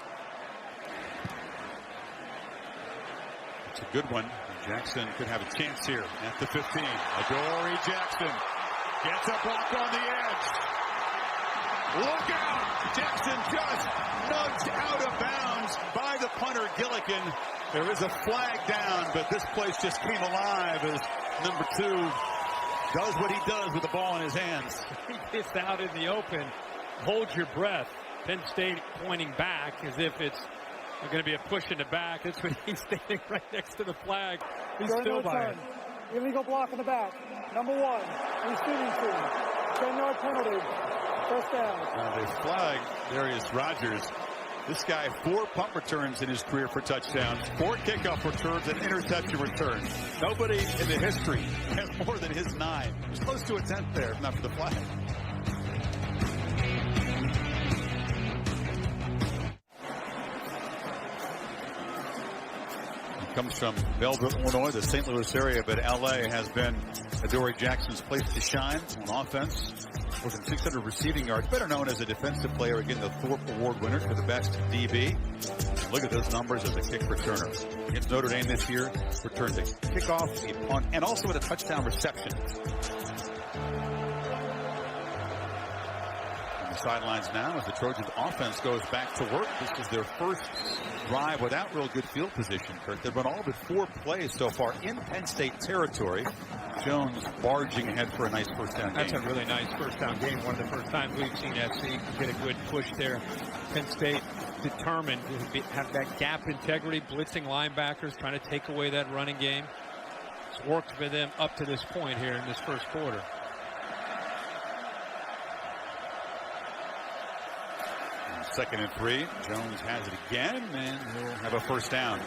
It's a good one. Jackson could have a chance here at the 15. Adoree Jackson Gets a block on the edge. Look out! Jackson just nudged out of bounds by the punter, Gillikin. There is a flag down, but this place just came alive as number 2 does what he does with the ball in his hands. He gets out in the open. Hold your breath. Penn State pointing back as if it's going to be a push in the back. That's when he's standing right next to the flag. He's still by it. Illegal block in the back. Number 1, receiving team. 10-yard penalty. First down. Now they flag Darius Rogers. This guy, 4 punt returns in his career for touchdowns, 4 kickoff returns, and interception returns. Nobody in the history has more than his 9. He's close to a 10th there, if not for the flag. He comes from Belleville, Illinois, the St. Louis area, but L.A. has been Adoree Jackson's place to shine on offense. More than 600 receiving yards, better known as a defensive player. Again, the Thorpe Award winner for the best DB. Look at those numbers as a kick returner. Against Notre Dame this year, returned a kickoff, a punt, and also with a touchdown reception. On the sidelines now as the Trojans offense goes back to work. This is their first drive without real good field position, Kurt. They've run all but 4 plays so far in Penn State territory. Jones barging ahead for a nice first down game. That's a really nice first down game. One of the first times we've seen SC get a good push there. Penn State determined to have that gap integrity, blitzing linebackers, trying to take away that running game. It's worked for them up to this point here in this first quarter. And 2nd and 3. Jones has it again, and he'll have a first down.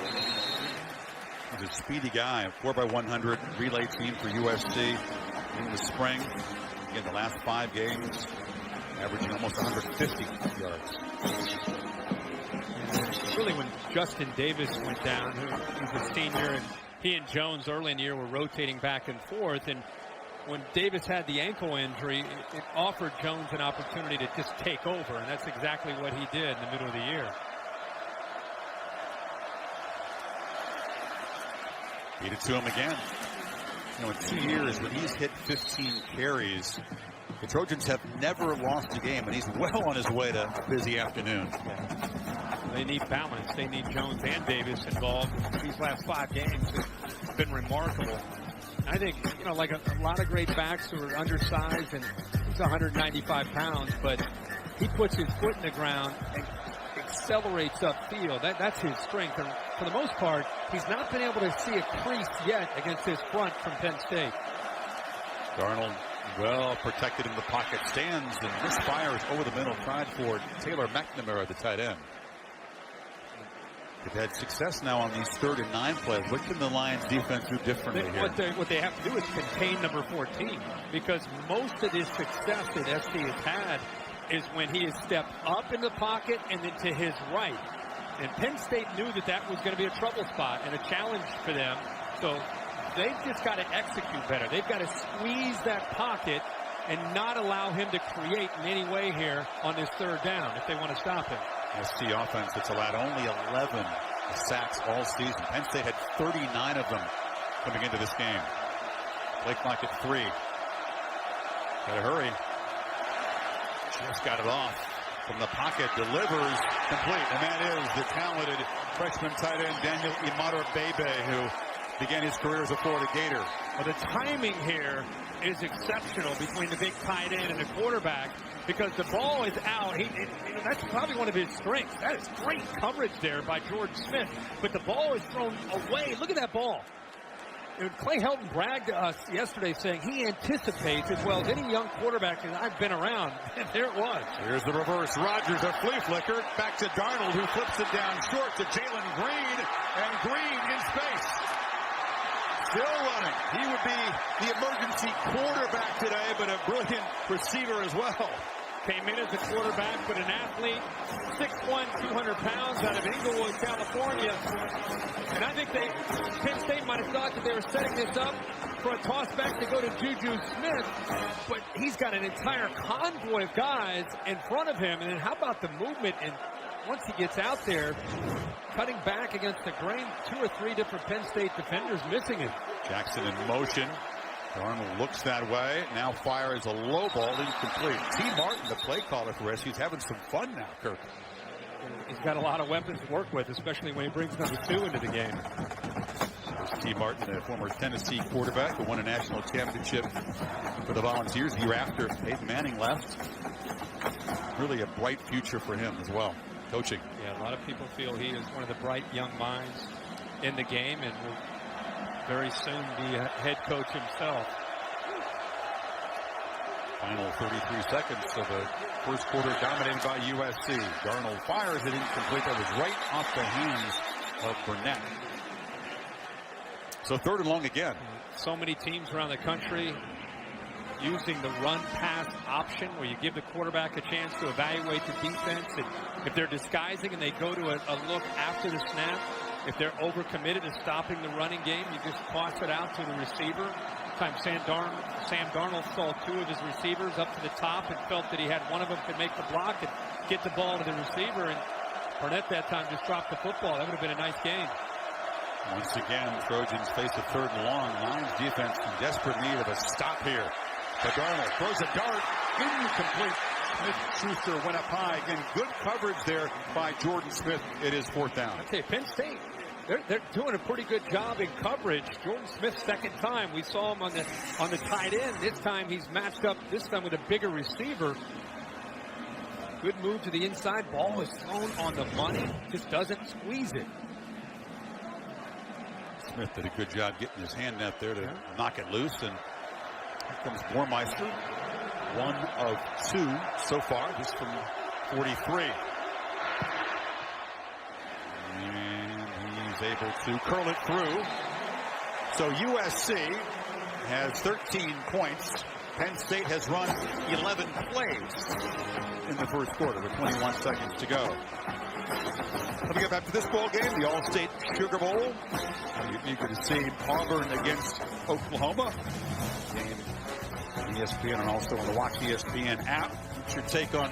He's a speedy guy, a 4x100 relay team for USC in the spring. Again, the last 5 games, averaging almost 150 yards. Really, when Justin Davis went down, who's a senior, and he and Jones early in the year were rotating back and forth, and when Davis had the ankle injury, it offered Jones an opportunity to just take over, and that's exactly what he did in the middle of the year. Beat it to him again. You know, in 2 years, when he's hit 15 carries, the Trojans have never lost a game, and he's well on his way to a busy afternoon. They need balance. They need Jones and Davis involved. These last 5 games have been remarkable. I think, you know, like a lot of great backs who are undersized, and he's 195 pounds, but he puts his foot in the ground and accelerates upfield. That's his strength. And for the most part, he's not been able to see a crease yet against his front from Penn State. Darnold well protected in the pocket, stands and misfires over the middle, tried for Taylor McNamara, the tight end. They've had success now on these 3rd and 9 plays. What can the Lions defense do differently here? What they have to do is contain number 14, because most of the success that SC has had is when he has stepped up in the pocket and then to his right. And Penn State knew that was going to be a trouble spot and a challenge for them. So they've just got to execute better. They've got to squeeze that pocket and not allow him to create in any way here on this 3rd down if they want to stop him. SC offense that's allowed only 11 sacks all season. Penn State had 39 of them coming into this game. Play clock at 3. Gotta hurry. Just got it off from the pocket, delivers complete, and that is the talented freshman tight end Daniel Imatorbhebhe, who began his career as a Florida Gator. Well, the timing here is exceptional between the big tight end and the quarterback, because the ball is out. That's probably one of his strengths. That is great coverage there by George Smith, but the ball is thrown away. Look at that ball. Clay Helton bragged to us yesterday saying he anticipates as well as any young quarterback that I've been around. And there it was. Here's the reverse. Rogers, a flea flicker. Back to Darnold, who flips it down short to Jalen Green. And Green in space. Still running. He would be the emergency quarterback today, but a brilliant receiver as well. Came in as a quarterback, but an athlete, 6'1", 200 pounds, out of Inglewood, California. And I think Penn State might have thought that they were setting this up for a toss back to go to Juju Smith, but he's got an entire convoy of guys in front of him. And then how about the movement? And once he gets out there, cutting back against the grain, 2 or 3 different Penn State defenders missing him. Jackson in motion. Darnold looks that way. Now fires a low ball, incomplete. T. Martin, the play caller for SC, he's having some fun now, Kirk. He's got a lot of weapons to work with, especially when he brings number 2 into the game. T. Martin, a former Tennessee quarterback who won a national championship for the Volunteers the year after Peyton Manning left. Really a bright future for him as well, coaching. Yeah, a lot of people feel he is one of the bright young minds in the game and will very soon be a head coach himself. Final 33 seconds of the first quarter dominated by USC. Darnold fires it incomplete. That was right off the hands of Burnett. So 3rd and long again. So many teams around the country using the run-pass option where you give the quarterback a chance to evaluate the defense. And if they're disguising and they go to a look after the snap, if they're overcommitted to stopping the running game, you just toss it out to the receiver. Time Sam Darnold saw 2 of his receivers up to the top and felt that he had one of them could make the block and get the ball to the receiver. And Burnett that time just dropped the football. That would have been a nice game. Once again, Trojans face a 3rd and long. Lions defense in desperate need of a stop here. But Darnold throws a dart, incomplete. Smith-Schuster went up high. Again, good coverage there by Jordan Smith. It is 4th down. Okay, Penn State, they're doing a pretty good job in coverage. Jordan Smith's 2nd time. We saw him on the tight end. This time he's matched up, this time with a bigger receiver. Good move to the inside. Ball is thrown on the money. Just doesn't squeeze it. Smith did a good job getting his hand out there to knock it loose. And here comes Bormeister. 1 of 2 so far. This from 43. And he's able to curl it through. So USC has 13 points. Penn State has run 11 plays in the first quarter with 21 seconds to go. Let me get back to this ball game, the All-State Sugar Bowl. You can see Auburn against Oklahoma. Game on ESPN and also on the Watch ESPN app. What's your take on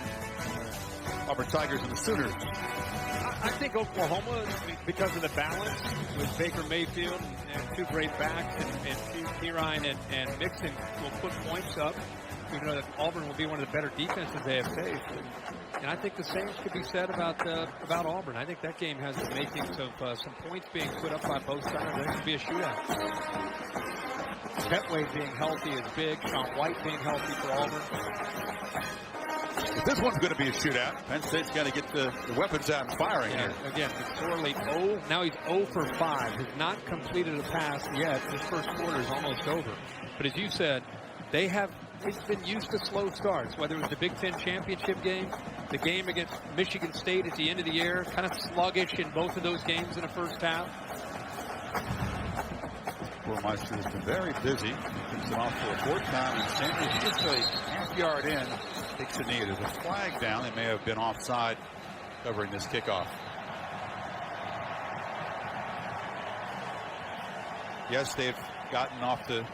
Auburn Tigers and the Sooners? I think Oklahoma, because of the balance with Baker Mayfield and 2 great backs and Pirine and Mixon, will put points up. We know that Auburn will be one of the better defenses they have faced. And I think the same could be said about Auburn. I think that game has the makings of some points being put up by both sides. There could be a shootout. Petway being healthy is big. Sean White being healthy for Auburn. If this one's going to be a shootout, Penn State's got to get the weapons out and firing here. Again, McSorley now he's 0 for 5. Has not completed a pass yet. This first quarter is almost over. But as you said, it's been used to slow starts, whether it was the Big Ten championship game, the game against Michigan State at the end of the year, kind of sluggish in both of those games in the first half. Burmeister has been very busy. Picks it off for a 4th time, and Sanders just a half-yard in. Takes a knee. There's a flag down. They may have been offside covering this kickoff. Yes, they've gotten off the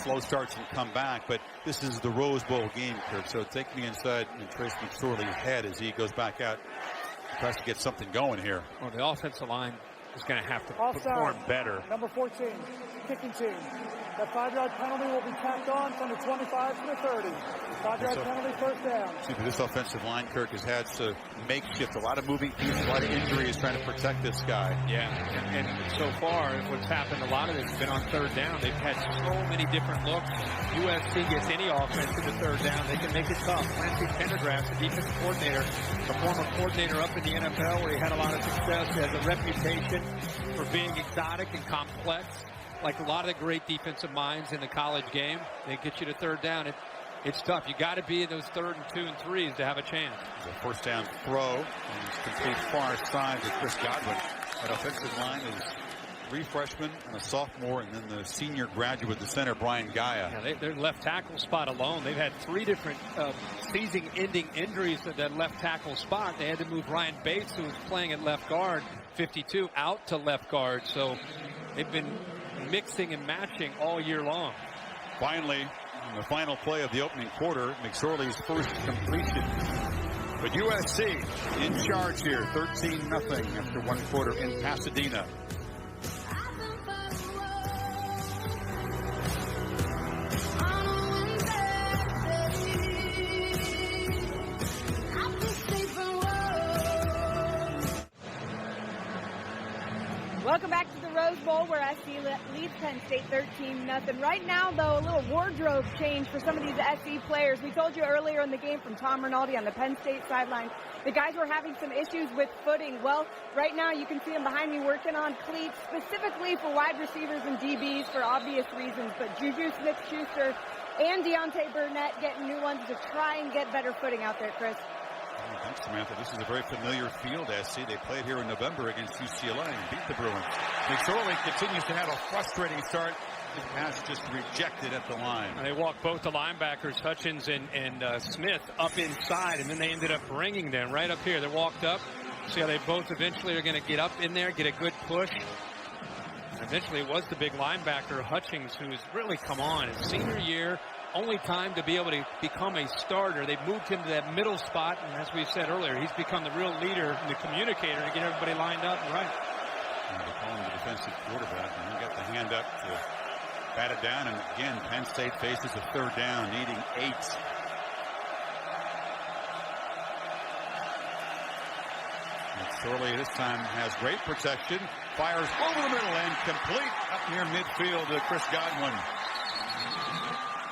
slow starts and come back, but this is the Rose Bowl game, Kirk. So take me inside and Trace McSorley's head as he goes back out. Tries to get something going here. Well, the offensive line is going to have to perform better. Number 14, kicking team. That 5-yard penalty will be tacked on from the 25 to the 30. 5-yard penalty, 1st down. This offensive line, Kirk, has had to makeshift. A lot of moving pieces, a lot of injuries trying to protect this guy. Yeah, and so far what's happened, a lot of it has been on 3rd down. They've had so many different looks. USC gets any offense in the 3rd down, they can make it tough. Clancy Pendergrass, the defensive coordinator, the former coordinator up in the NFL where he had a lot of success, he has a reputation for being exotic and complex. Like a lot of the great defensive minds in the college game, they get you to 3rd down. It's tough. You got to be in those 3rd and 2 and 3s to have a chance. It's a 1st down throw, and it's complete far side to Chris Godwin. That offensive line is 3 freshmen and a sophomore, and then the senior graduate, the center, Brian Gaia. Yeah, their left tackle spot alone, they've had 3 different season-ending injuries at that left tackle spot. They had to move Ryan Bates, who was playing at left guard, 52, out to left guard. So they've been mixing and matching all year long. Finally, in the final play of the opening quarter, McSorley's first completion. But USC in charge here, 13-0 after 1 quarter in Pasadena. Rose Bowl where SC leads Penn State 13-0. Right now, though, a little wardrobe change for some of these SC players. We told you earlier in the game from Tom Rinaldi on the Penn State sideline, the guys were having some issues with footing. Well, right now you can see them behind me working on cleats, specifically for wide receivers and DBs for obvious reasons. But Juju Smith-Schuster and Deontay Burnett getting new ones to try and get better footing out there, Chris. Thanks, Samantha. This is a very familiar field, SC. They played here in November against UCLA and beat the Bruins. McSorley continues to have a frustrating start. His pass just rejected at the line. They walked both the linebackers, Hutchins and Smith, up inside, and then they ended up bringing them right up here. They walked up. See how they both eventually are going to get up in there, get a good push. And eventually it was the big linebacker, Hutchins, who's really come on. His senior year, only time to be able to become a starter. They moved him to that middle spot, and as we said earlier, he's become the real leader and the communicator to get everybody lined up and right. They call him the defensive quarterback, and he got the hand up to bat it down. And again, Penn State faces a third down, needing 8. McSorley this time has great protection, fires over the middle and complete up near midfield to Chris Godwin.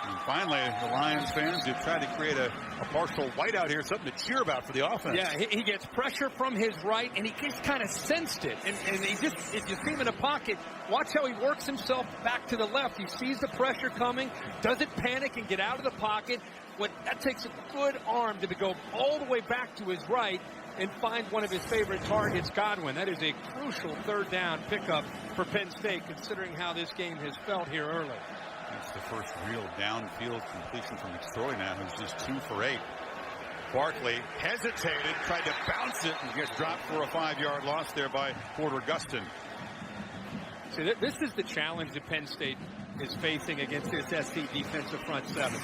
And finally, the Lions fans who've tried to create a partial whiteout here, something to cheer about for the offense. Yeah, he gets pressure from his right, and he just kind of sensed it. And he just, if you see him in a pocket, watch how he works himself back to the left. He sees the pressure coming, doesn't panic and get out of the pocket. That takes a good arm to go all the way back to his right and find one of his favorite targets, Godwin. That is a crucial third down pickup for Penn State, considering how this game has felt here early. That's the first real downfield completion from McSorley now, who's just 2 for 8. Barkley hesitated, tried to bounce it, and gets dropped for a 5-yard loss there by Porter Gustin. See, this is the challenge that Penn State is facing against this SC defensive front seven.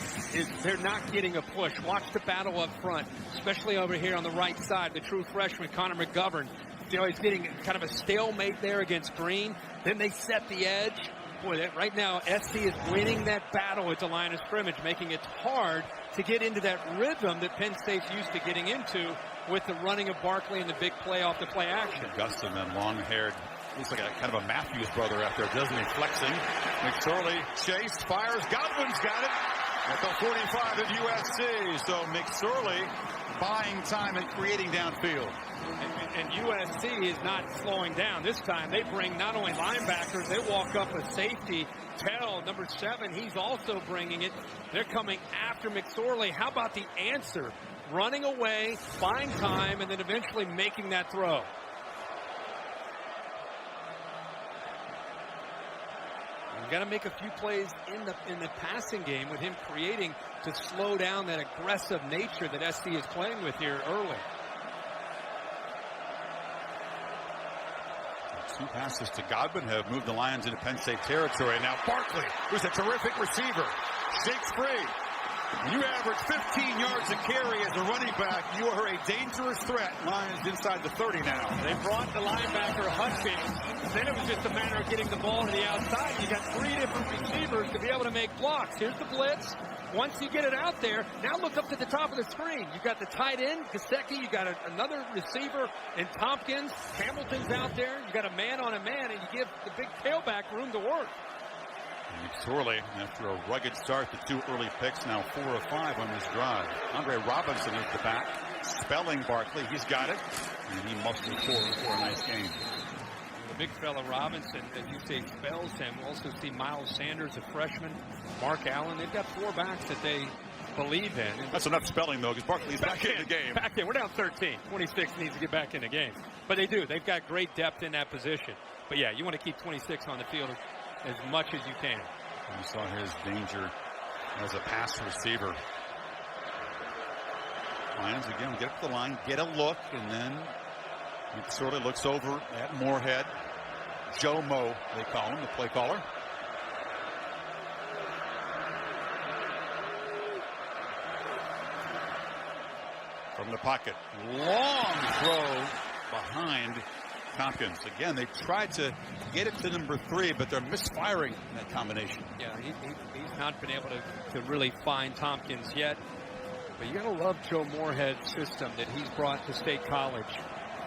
They're not getting a push. Watch the battle up front, especially over here on the right side. The true freshman, Connor McGovern. You know, he's getting kind of a stalemate there against Green. Then they set the edge. Boy, right now, SC is winning that battle at the line of scrimmage, making it hard to get into that rhythm that Penn State's used to getting into with the running of Barkley and the big play off the play action. Gustin, that long-haired, looks like a kind of a Matthews brother out there, doesn't he? Flexing. McSorley chased, fires. Godwin's got it at the 45 of USC. So McSorley buying time and creating downfield. And USC is not slowing down. This time they bring not only linebackers, they walk up with safety. Tell, number 7, he's also bringing it. They're coming after McSorley. How about the answer? Running away, buying time, and then eventually making that throw. You've got to make a few plays in the passing game with him creating to slow down that aggressive nature that SC is playing with here early. 2 passes to Godwin have moved the Lions into Penn State territory. Now Barkley, who's a terrific receiver, shakes free. When you average 15 yards a carry as a running back, you are a dangerous threat. Lions inside the 30 now. They brought the linebacker Hutchins. Then it was just a matter of getting the ball to the outside. You got 3 different receivers to be able to make blocks. Here's the blitz. Once you get it out there, now look up to the top of the screen. You got the tight end, Gesicki. You got another receiver in Tompkins. Hamilton's out there. You got a man on a man, and you give the big tailback room to work. McSorley, after a rugged start, the 2 early picks, now 4 of 5 on this drive. Andre Robinson is the back, spelling Barkley. He's got it, and he must have scored for a nice game. The big fella Robinson, as you say, spells him. We'll also see Miles Sanders, a freshman, Mark Allen. They've got 4 backs that they believe in. That's enough spelling, though, because Barkley's back in the game. Back in. We're down 13. 26 needs to get back in the game. But they do. They've got great depth in that position. But, yeah, you want to keep 26 on the field as much as you can. You saw his danger as a pass receiver. Lions again get up the line, get a look, and then it sort of looks over at Moorhead. Joe Mo, they call him, the play caller. From the pocket, long throw behind Tompkins. Again, they tried to get it to number 3, but they're misfiring in that combination. Yeah, he's not been able to really find Tompkins yet. But you got to love Joe Moorhead's system that he's brought to State College.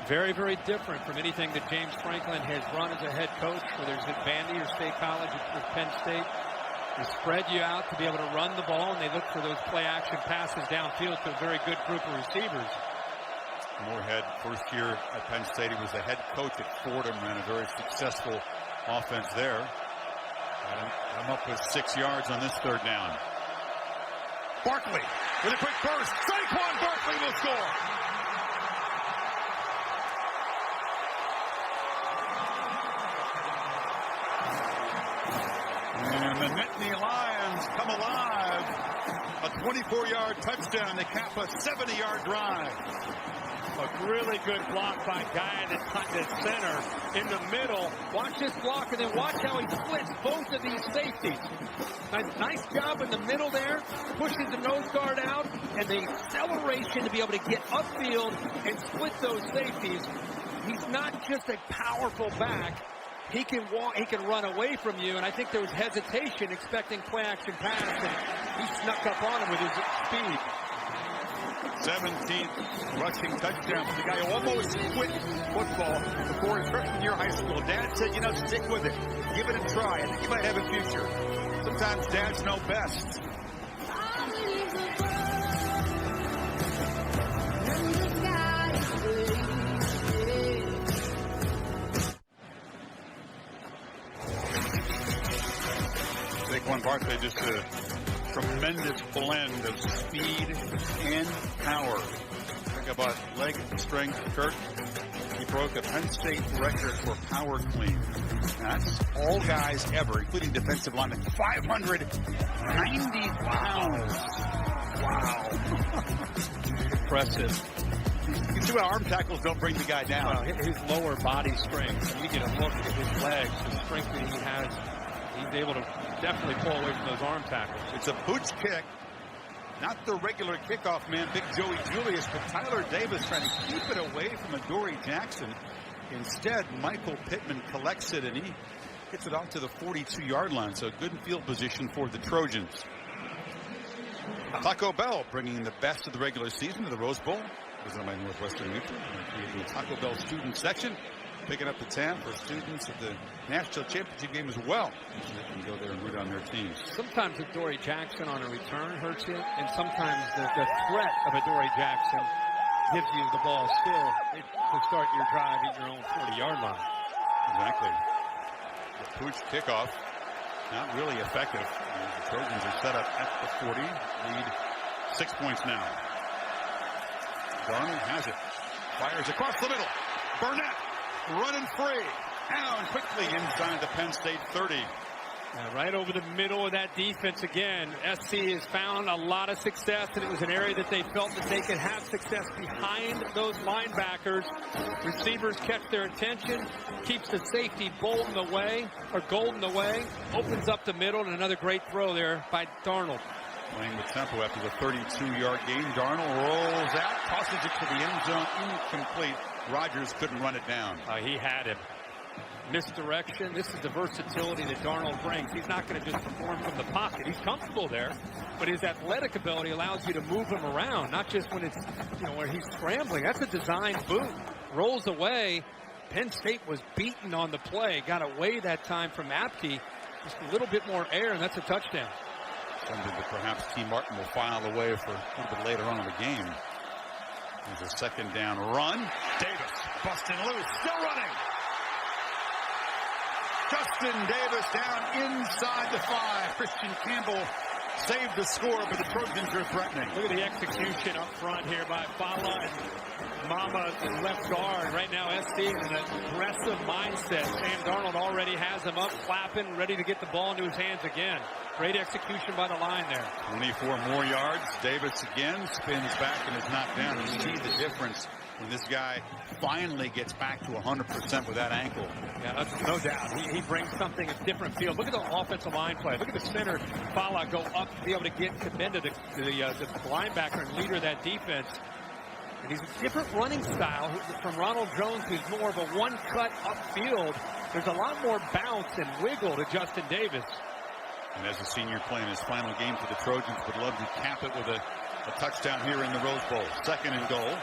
Very, very different from anything that James Franklin has run as a head coach, whether it's at Vandy or State College or Penn State. They spread you out to be able to run the ball, and they look for those play-action passes downfield to a very good group of receivers. Moorhead, first year at Penn State, he was the head coach at Fordham, ran a very successful offense there. I'm up with 6 yards on this third down. Barkley with a quick burst. Saquon Barkley will score. And the Nittany Lions come alive. A 24-yard touchdown to cap a 70-yard drive. A really good block by Guy at center in the middle. Watch this block, and then watch how he splits both of these safeties. Nice job in the middle there, pushes the nose guard out, and the acceleration to be able to get upfield and split those safeties. He's not just a powerful back. He can walk, he can run away from you, and I think there was hesitation expecting play-action pass, and he snuck up on him with his speed. 17th rushing touchdown for the guy who almost quit football before his freshman year of high school. Dad said, stick with it. Give it a try. I think you might have a future. Sometimes dads know best. Saquon Barkley, just a tremendous blend of speed and power. Think about leg strength, Kurt. He broke a Penn State record for power clean. That's all guys ever, including defensive linemen. 590 pounds. Wow. Impressive. You can see why arm tackles don't bring the guy down. His lower body strength. You get a look at his legs, the strength that he has. He's able to definitely pull away from those arm tackles. It's a pooch kick. Not the regular kickoff man, Big Joey Julius, but Tyler Davis trying to keep it away from Adoree Jackson. Instead, Michael Pittman collects it, and he gets it out to the 42-yard line. So good field position for the Trojans. Taco Bell bringing the best of the regular season to the Rose Bowl. Presented by Northwestern Mutual. The Taco Bell student section, picking up the tab for students at the national championship game as well. So they can go there and root on their teams. Sometimes Adoree Jackson on a return hurts you, and sometimes the threat of Adoree Jackson gives you the ball still to start your drive at your own 40-yard line. Exactly. The pooch kickoff, not really effective. The Trojans are set up at the 40, lead 6 points now. Darnold has it, fires across the middle. Burnett running free, down quickly inside the Penn State 30. Right over the middle of that defense again. SC has found a lot of success, and it was an area that they felt that they could have success behind those linebackers. Receivers catch their attention, keeps the safety golden away, opens up the middle, and another great throw there by Darnold. Playing with tempo after the 32-yard gain. Darnold rolls out, tosses it to the end zone, incomplete. Rodgers couldn't run it down. He had him. Misdirection. This is the versatility that Darnold brings. He's not going to just perform from the pocket. He's comfortable there, but his athletic ability allows you to move him around, not just when it's, where he's scrambling. That's a designed boot. Rolls away. Penn State was beaten on the play. Got away that time from Apke. Just a little bit more air, and that's a touchdown. Something that perhaps T. Martin will file away for a little bit later on in the game. There's a second down run. Davis busting loose, still running. Justin Davis down inside the 5. Christian Campbell saved the score, but the Trojans are threatening. Look at the execution up front here by Fala and Mama, the left guard. Right now, SC in an aggressive mindset. Sam Darnold already has him up, clapping, ready to get the ball into his hands again. Great execution by the line there. 24 more yards. Davis again spins back and is knocked down. You see the difference when this guy finally gets back to 100% with that ankle. Yeah, no doubt. He brings something a different field. Look at the offensive line play. Look at the center, Fala, go up to be able to get Kabenda, the linebacker and leader of that defense. And he's a different running style from Ronald Jones, who's more of a one-cut upfield. There's a lot more bounce and wiggle to Justin Davis. And as a senior playing his final game for the Trojans, would love to cap it with a touchdown here in the Rose Bowl. Second and goal.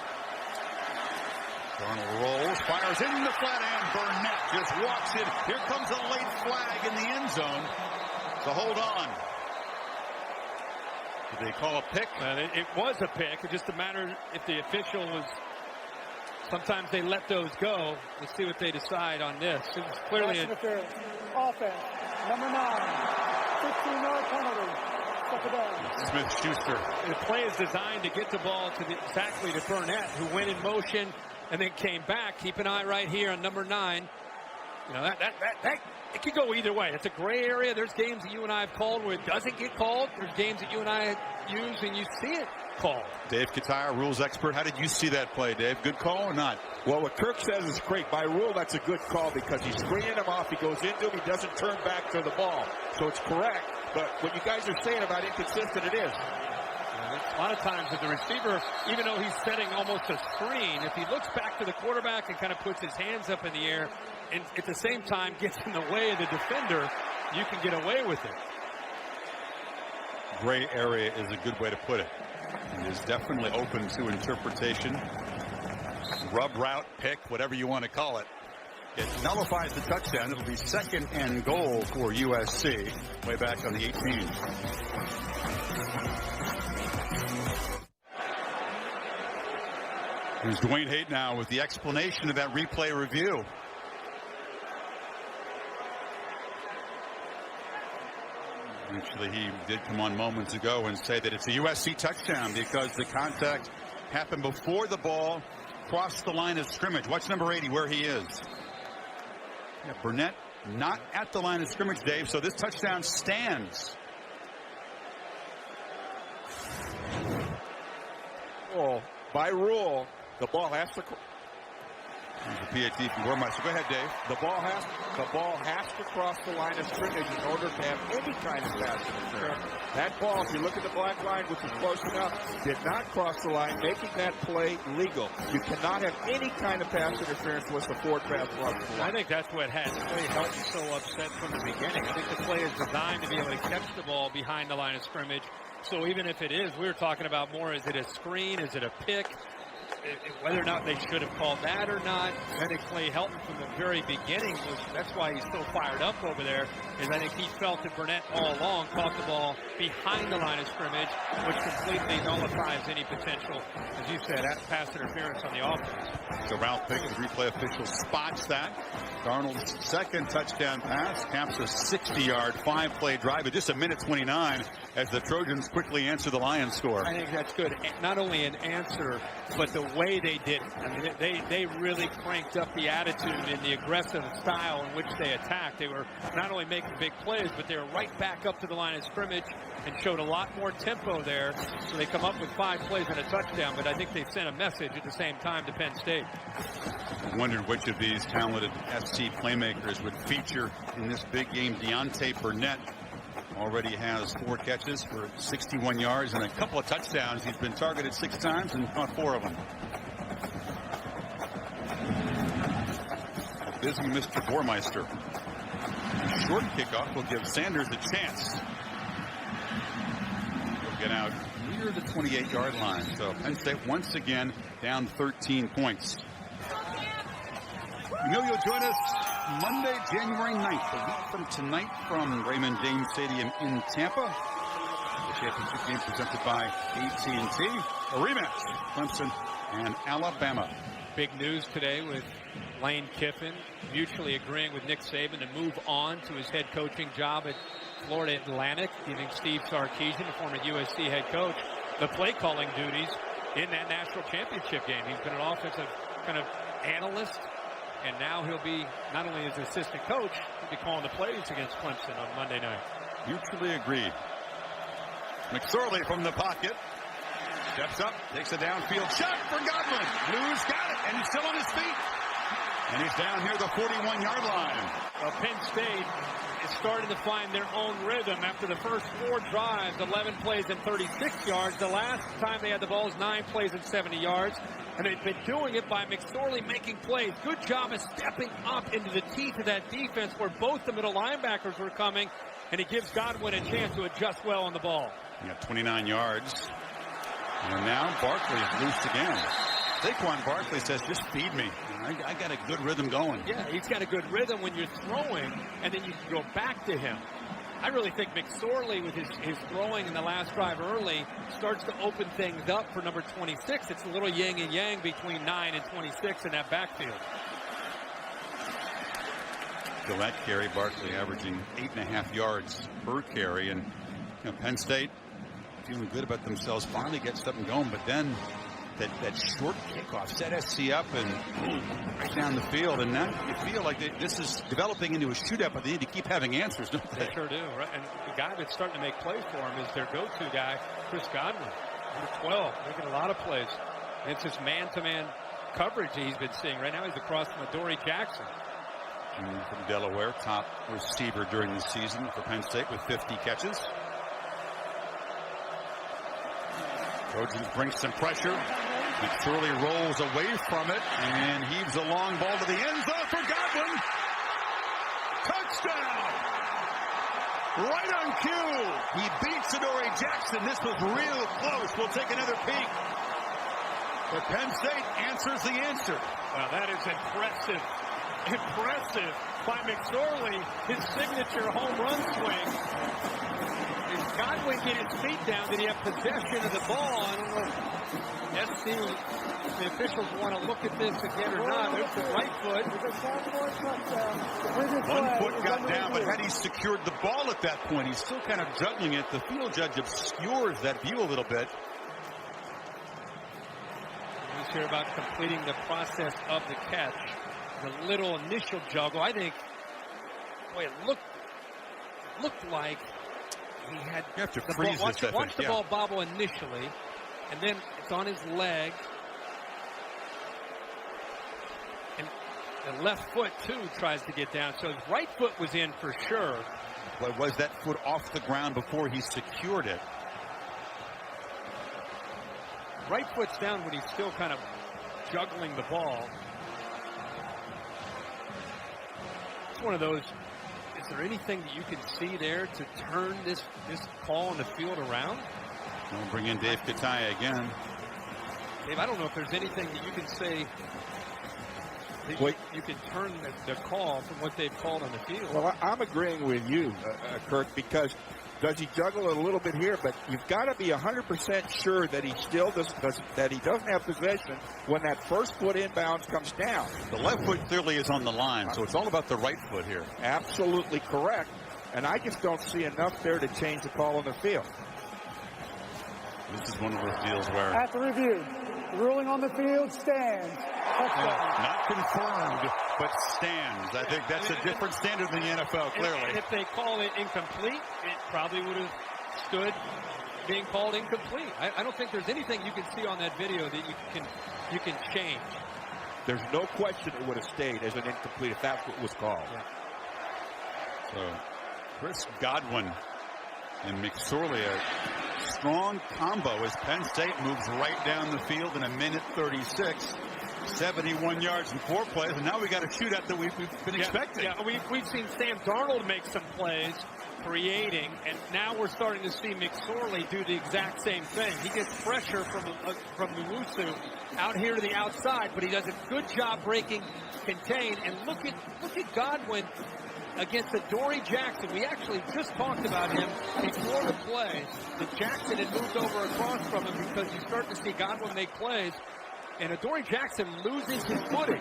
Darnold rolls, fires in the flat end. Burnett just walks in. Here comes a late flag in the end zone. So hold on. Did they call a pick? It was a pick. It's just a matter if the official was. Sometimes they let those go. Let's see what they decide on this. It was clearly an offense. Number 9, 15-yard penalty. Step it down. Smith-Schuster. The play is designed to get the ball to exactly to Burnett, who went in motion and then came back. Keep an eye right here on number 9. You know, that it could go either way. It's a gray area. There's games that you and I have called where it doesn't get called. There's games that you and I use and you see it called. Dave Kataya, rules expert. How did you see that play, Dave? Good call or not? Well, what Kirk says is great. By rule, that's a good call because he's screening him off. He goes into him. He doesn't turn back to the ball. So it's correct. But what you guys are saying about inconsistent, it is. A lot of times if the receiver, even though he's setting almost a screen, if he looks back to the quarterback and kind of puts his hands up in the air and at the same time gets in the way of the defender, you can get away with it. Gray area is a good way to put it. It is definitely open to interpretation. Rub route, pick, whatever you want to call it. It nullifies the touchdown. It'll be 2nd and goal for USC. Way back on the 18. Here's Dwayne Haight now with the explanation of that replay review. Actually, he did come on moments ago and say that it's a USC touchdown because the contact happened before the ball crossed the line of scrimmage. Watch number 80 where he is. Yeah, Burnett not at the line of scrimmage, Dave, so this touchdown stands. Well, by rule, the ball has to. There's a PAT from Gormeister. Go ahead, Dave. The ball has to cross the line of scrimmage in order to have any kind of pass interference. That ball, if you look at the black line, which is close enough, did not cross the line, making that play legal. You cannot have any kind of pass interference unless the forward pass crosses the line. I think that's what had Clay Helton so upset from the beginning. I think the play is designed to be able to catch the ball behind the line of scrimmage. So even if it is, we were talking about more, is it a screen, is it a pick? Whether or not they should have called that or not, I think Clay Helton from the very beginning that's why he's so fired up over there, is I think he felt that Burnett all along caught the ball behind the line of scrimmage, which completely nullifies any potential, as you said, pass interference on the offense. So Ralph Pickett, the replay official, spots that. Darnold's 2nd touchdown pass caps a 60-yard, 5-play drive at just a minute 29 as the Trojans quickly answer the Lions score. I think that's good. Not only an answer, but the way they did it. I mean, they really cranked up the attitude and the aggressive style in which they attacked. They were not only making big plays, but they were right back up to the line of scrimmage and showed a lot more tempo there. So they come up with 5 plays and a touchdown, but I think they sent a message at the same time to Penn State. I wondered which of these talented SC playmakers would feature in this big game. Deontay Burnett already has 4 catches for 61 yards and a couple of touchdowns. He's been targeted 6 times and caught 4 of them. A busy Mr. Gormeister. A short kickoff will give Sanders a chance. He'll get out near the 28-yard line. So Penn State once again down 13 points. You know, you'll join us Monday, January 9th, a week from tonight from Raymond James Stadium in Tampa. The championship game presented by AT&T. A rematch, Clemson and Alabama. Big news today with Lane Kiffin mutually agreeing with Nick Saban to move on to his head coaching job at Florida Atlantic, giving Steve Sarkisian, the former USC head coach, the play calling duties in that national championship game. He's been an offensive kind of analyst, and now he'll be not only as assistant coach, he'll be calling the plays against Clemson on Monday night. Mutually agreed. McSorley from the pocket. Steps up, takes a downfield shot for Godwin. Blues got it, and he's still on his feet. And he's down near the 41-yard line. Well, Penn State is starting to find their own rhythm after the first 4 drives, 11 plays and 36 yards. The last time they had the ball was 9 plays and 70 yards. And they've been doing it by McSorley making plays. Good job of stepping up into the teeth of that defense where both the middle linebackers were coming. And it gives Godwin a chance to adjust well on the ball. He got 29 yards. And now Barkley is loose again. Saquon Barkley says, just feed me. I got a good rhythm going. Yeah, he's got a good rhythm when you're throwing, and then you can go back to him. I really think McSorley, with his throwing in the last drive early, starts to open things up for number 26. It's a little yin and yang between 9 and 26 in that backfield. That carry, Barkley averaging 8.5 yards per carry, and Penn State feeling good about themselves, finally get something going, but then that short kickoff set SC up and right down the field, and now you feel like this is developing into a shootout, but they need to keep having answers, don't they? They sure do, right? And the guy that's starting to make plays for him is their go-to guy, Chris Godwin, number 12, making a lot of plays. And it's this man-to-man coverage he's been seeing. Right now he's across from Adoree Jackson. From Delaware, top receiver during the season for Penn State with 50 catches. Trojans bring some pressure. McSorley rolls away from it and heaves a long ball to the end zone for Godwin. Touchdown! Right on cue. He beats Adoree Jackson. This was real close. We'll take another peek. But Penn State answers the answer. Wow, that is impressive. Impressive by McSorley. His signature home run swing. Did Godwin get his feet down? Did he have possession of the ball? I don't know. SC, the officials want to look at this again or not. There's the right foot. One foot got down, but had he secured the ball at that point, he's still kind of juggling it. The field judge obscures that view a little bit. Let's hear about completing the process of the catch. The little initial juggle, I think, boy, it looked like he had you have to the freeze ball. watch the ball bobble initially, and then it's on his leg. And the left foot, too, tries to get down. So his right foot was in for sure. But was that foot off the ground before he secured it? Right foot's down when he's still kind of juggling the ball. One of those, is there anything that you can see there to turn this call on the field around? We'll bring in Dave Kataya again. Dave, I don't know if there's anything that you can say that you can turn the call from what they've called on the field. Well, I'm agreeing with you, Kirk, because does he juggle it a little bit here? But you've got to be 100% sure that he still that he doesn't have possession when that first foot inbounds comes down. The left foot clearly is on the line, so it's all about the right foot here. Absolutely correct. And I just don't see enough there to change the call on the field. This is one of those deals where... At the review, ruling on the field stands. Not confirmed, but stands. I think that's a different standard than the NFL, clearly. And if they call it incomplete, it probably would have stood being called incomplete. I don't think there's anything you can see on that video that you can change. There's no question it would have stayed as an incomplete if that's what was called. Yeah. So, Chris Godwin and McSorley, a strong combo as Penn State moves right down the field in 1:36. 71 yards and 4 plays, and now we got a shootout that we've been expecting. Yeah, we've seen Sam Darnold make some plays, creating, and now we're starting to see McSorley do the exact same thing. He gets pressure from Owusu out here to the outside, but he does a good job breaking contain. And look at Godwin against Adoree Jackson. We actually just talked about him before the play. That Jackson had moved over across from him because you start to see Godwin make plays. And Adoree Jackson loses his footing.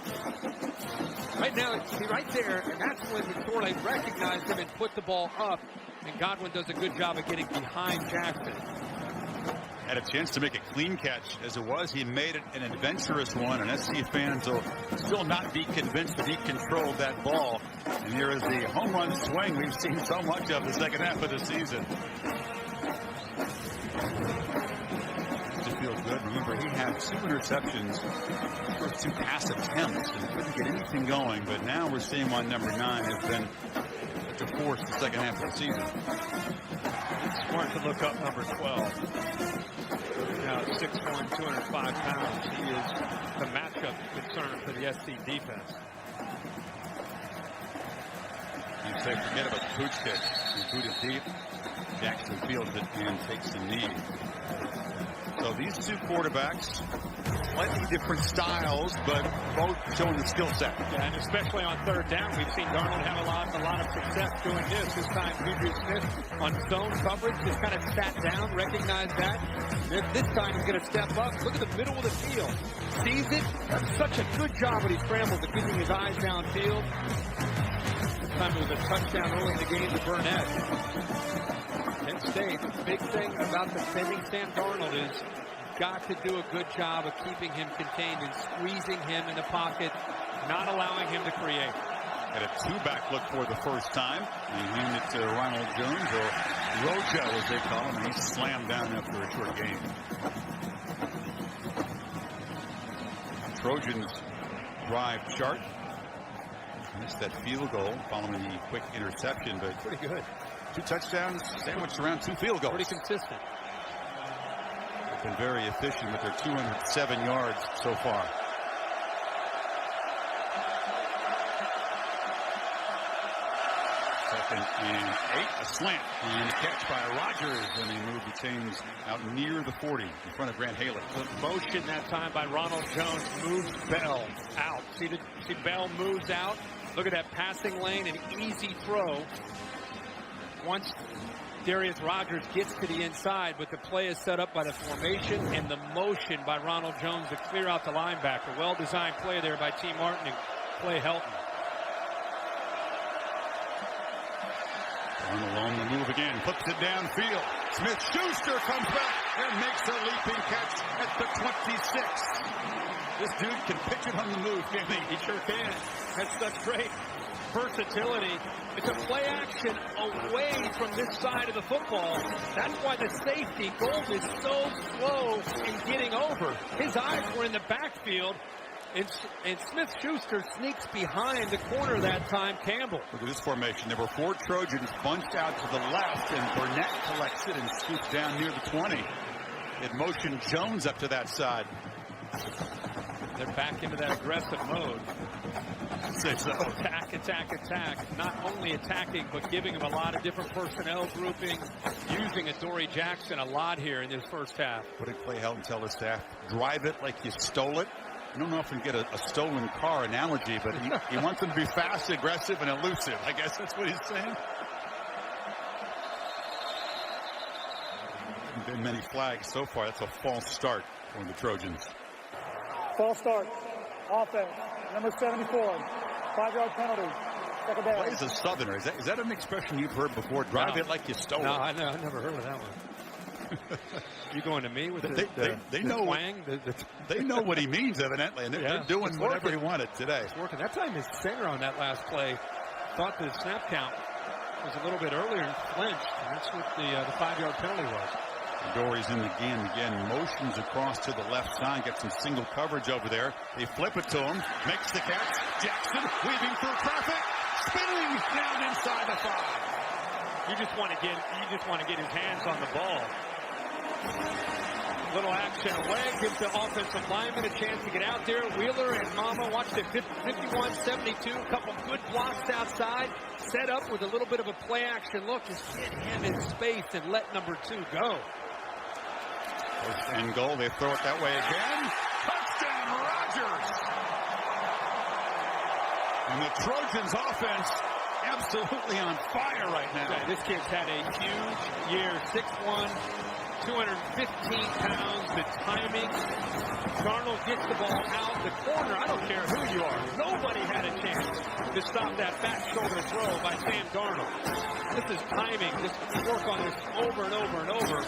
Right now, he's right there, and that's when McSorley recognized him and put the ball up. And Godwin does a good job of getting behind Jackson. Had a chance to make a clean catch. As it was, he made it an adventurous one, and SC fans will still not be convinced that he controlled that ball. And here is the home run swing we've seen so much of the second half of the season. Feel good. Remember, he had 2 interceptions, first 2 pass attempts, and couldn't get anything going. But now we're seeing why number 9 has been such a force the second half of the season. It's smart to look up number 12. Now 6'1", 205 pounds. He is the matchup concern for the SC defense. You say forget about the pooch kick. He booted deep. Jackson fields it and takes the knee. So these two quarterbacks, slightly different styles, but both showing the skill set. Yeah, and especially on third down, we've seen Darnold have a lot of success doing this. This time, Juju Smith on zone coverage just kind of sat down, recognized that. This time, he's going to step up. Look at the middle of the field. Sees it. Does such a good job when he scrambles at keeping his eyes downfield. This time, it was a touchdown early in the game to Burnett. Penn State, the big thing about defending Sam Darnold is got to do a good job of keeping him contained and squeezing him in the pocket, not allowing him to create. At a two-back look for the first time. He handed it to Ronald Jones, or Rojo as they call him, and he slammed down after a short game. Trojans drive chart. Missed that field goal following the quick interception, but pretty good. 2 touchdowns sandwiched around 2 field goals. Pretty consistent. They've been very efficient with their 207 yards so far. Second and 8, a slant and a catch by Rogers, and they move the chains out near the 40 in front of Grant Haley. The motion that time by Ronald Jones moves Bell out. See Bell moves out. Look at that passing lane, an easy throw. Once Darius Rogers gets to the inside, but the play is set up by the formation and the motion by Ronald Jones to clear out the linebacker. Well-designed play there by T. Martin and Clay Helton. Arnold on the move again, flips it downfield. Smith-Schuster comes back and makes a leaping catch at the 26. This dude can pitch it on the move, can't he? He sure can. That's great versatility. It's a play action away from this side of the football. That's why the safety, Gold, is so slow in getting over. His eyes were in the backfield, and Smith-Schuster sneaks behind the corner that time, Campbell. Look at this formation. There were 4 Trojans bunched out to the left, and Burnett collects it and scoops down near the 20. It motioned Jones up to that side. They're back into that aggressive mode. Attack, attack, attack. Not only attacking, but giving him a lot of different personnel grouping, using Adoree Jackson a lot here in this first half. What did Clay Helton tell his staff? Drive it like you stole it. I don't often get a stolen car analogy, but he wants them to be fast, aggressive, and elusive. I guess that's what he's saying. Been many flags so far. That's a false start for the Trojans. False start. Offense. Number 74. 5-yard penalty. Second down. Plays a Southerner. Is that an expression you've heard before? Drive it like you stole it. No, I never heard of that one. You going to me with they know twang? They know what he means, evidently, and they're doing whatever he wanted today. It's working. That time his center on that last play thought the snap count was a little bit earlier and flinched, and that's what the 5-yard penalty was. Dory's in the game again, motions across to the left side, gets some single coverage over there. They flip it to him, makes the catch. Jackson weaving through traffic, spinning down inside the 5. You just want to get his hands on the ball. Little action away, gives the offensive lineman a chance to get out there. Wheeler and Mama watched it 51-72. A couple good blocks outside. Set up with a little bit of a play action look. Just get him in space and let number 2 go. First and goal. They throw it that way again. Touchdown, Rogers. And the Trojans offense absolutely on fire right now. Yeah, this kid's had a huge year. 6'1", 215 pounds. The timing. Darnold gets the ball out the corner. I don't care who you are. Nobody had a chance to stop that back shoulder throw by Sam Darnold. This is timing. Just work on this over and over and over.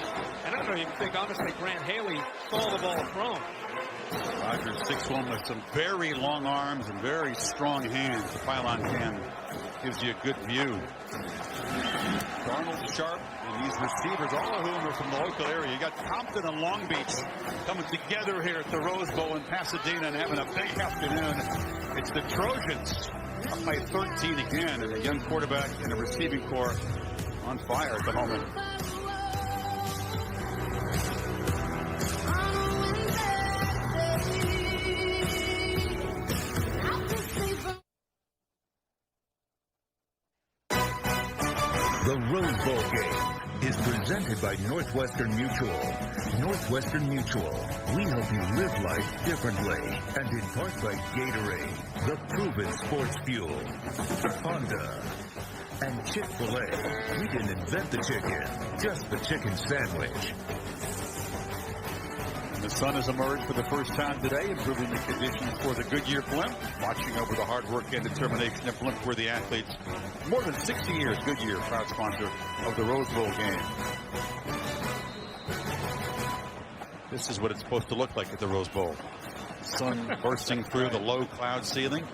And I don't even think, honestly, Grant Haley saw the ball thrown. Rogers 6'1" with some very long arms and very strong hands. The pylon cam gives you a good view. Darnold sharp, and these receivers, all of whom are from the local area. You got Compton and Long Beach coming together here at the Rose Bowl in Pasadena and having a big afternoon. It's the Trojans up by 13 again, and a young quarterback and a receiving corps on fire at the moment. The Rose Bowl game is presented by Northwestern Mutual. Northwestern Mutual, we help you live life differently. And in part by Gatorade, the proven sports fuel. Honda. And Chick-fil-A. We didn't invent the chicken, just the chicken sandwich. The sun has emerged for the first time today, improving the conditions for the Goodyear blimp. Watching over the hard work and determination of blimp-worthy athletes. More than 60 years, Goodyear, proud sponsor of the Rose Bowl game. This is what it's supposed to look like at the Rose Bowl. Sun bursting through the low cloud ceiling.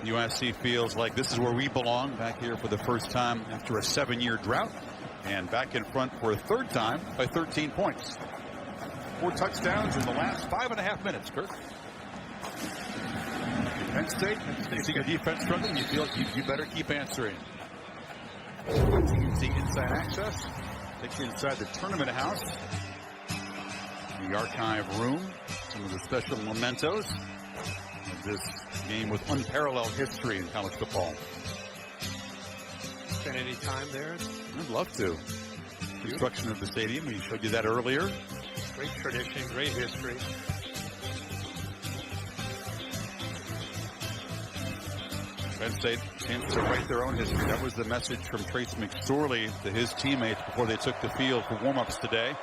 USC feels like this is where we belong, back here for the first time after a 7-year drought. And back in front for a third time by 13 points. 4 touchdowns in the last 5.5 minutes, Kirk. Penn State, you see your defense struggling, you feel like you better keep answering. See inside access. Takes you inside the tournament house. The archive room. Some of the special mementos of this game with unparalleled history in college football. Spend any time there? I'd love to. Construction of the stadium, we showed you that earlier. Great tradition, great history. Penn State chance to write their own history. That was the message from Trace McSorley to his teammates before they took the field for warm-ups today.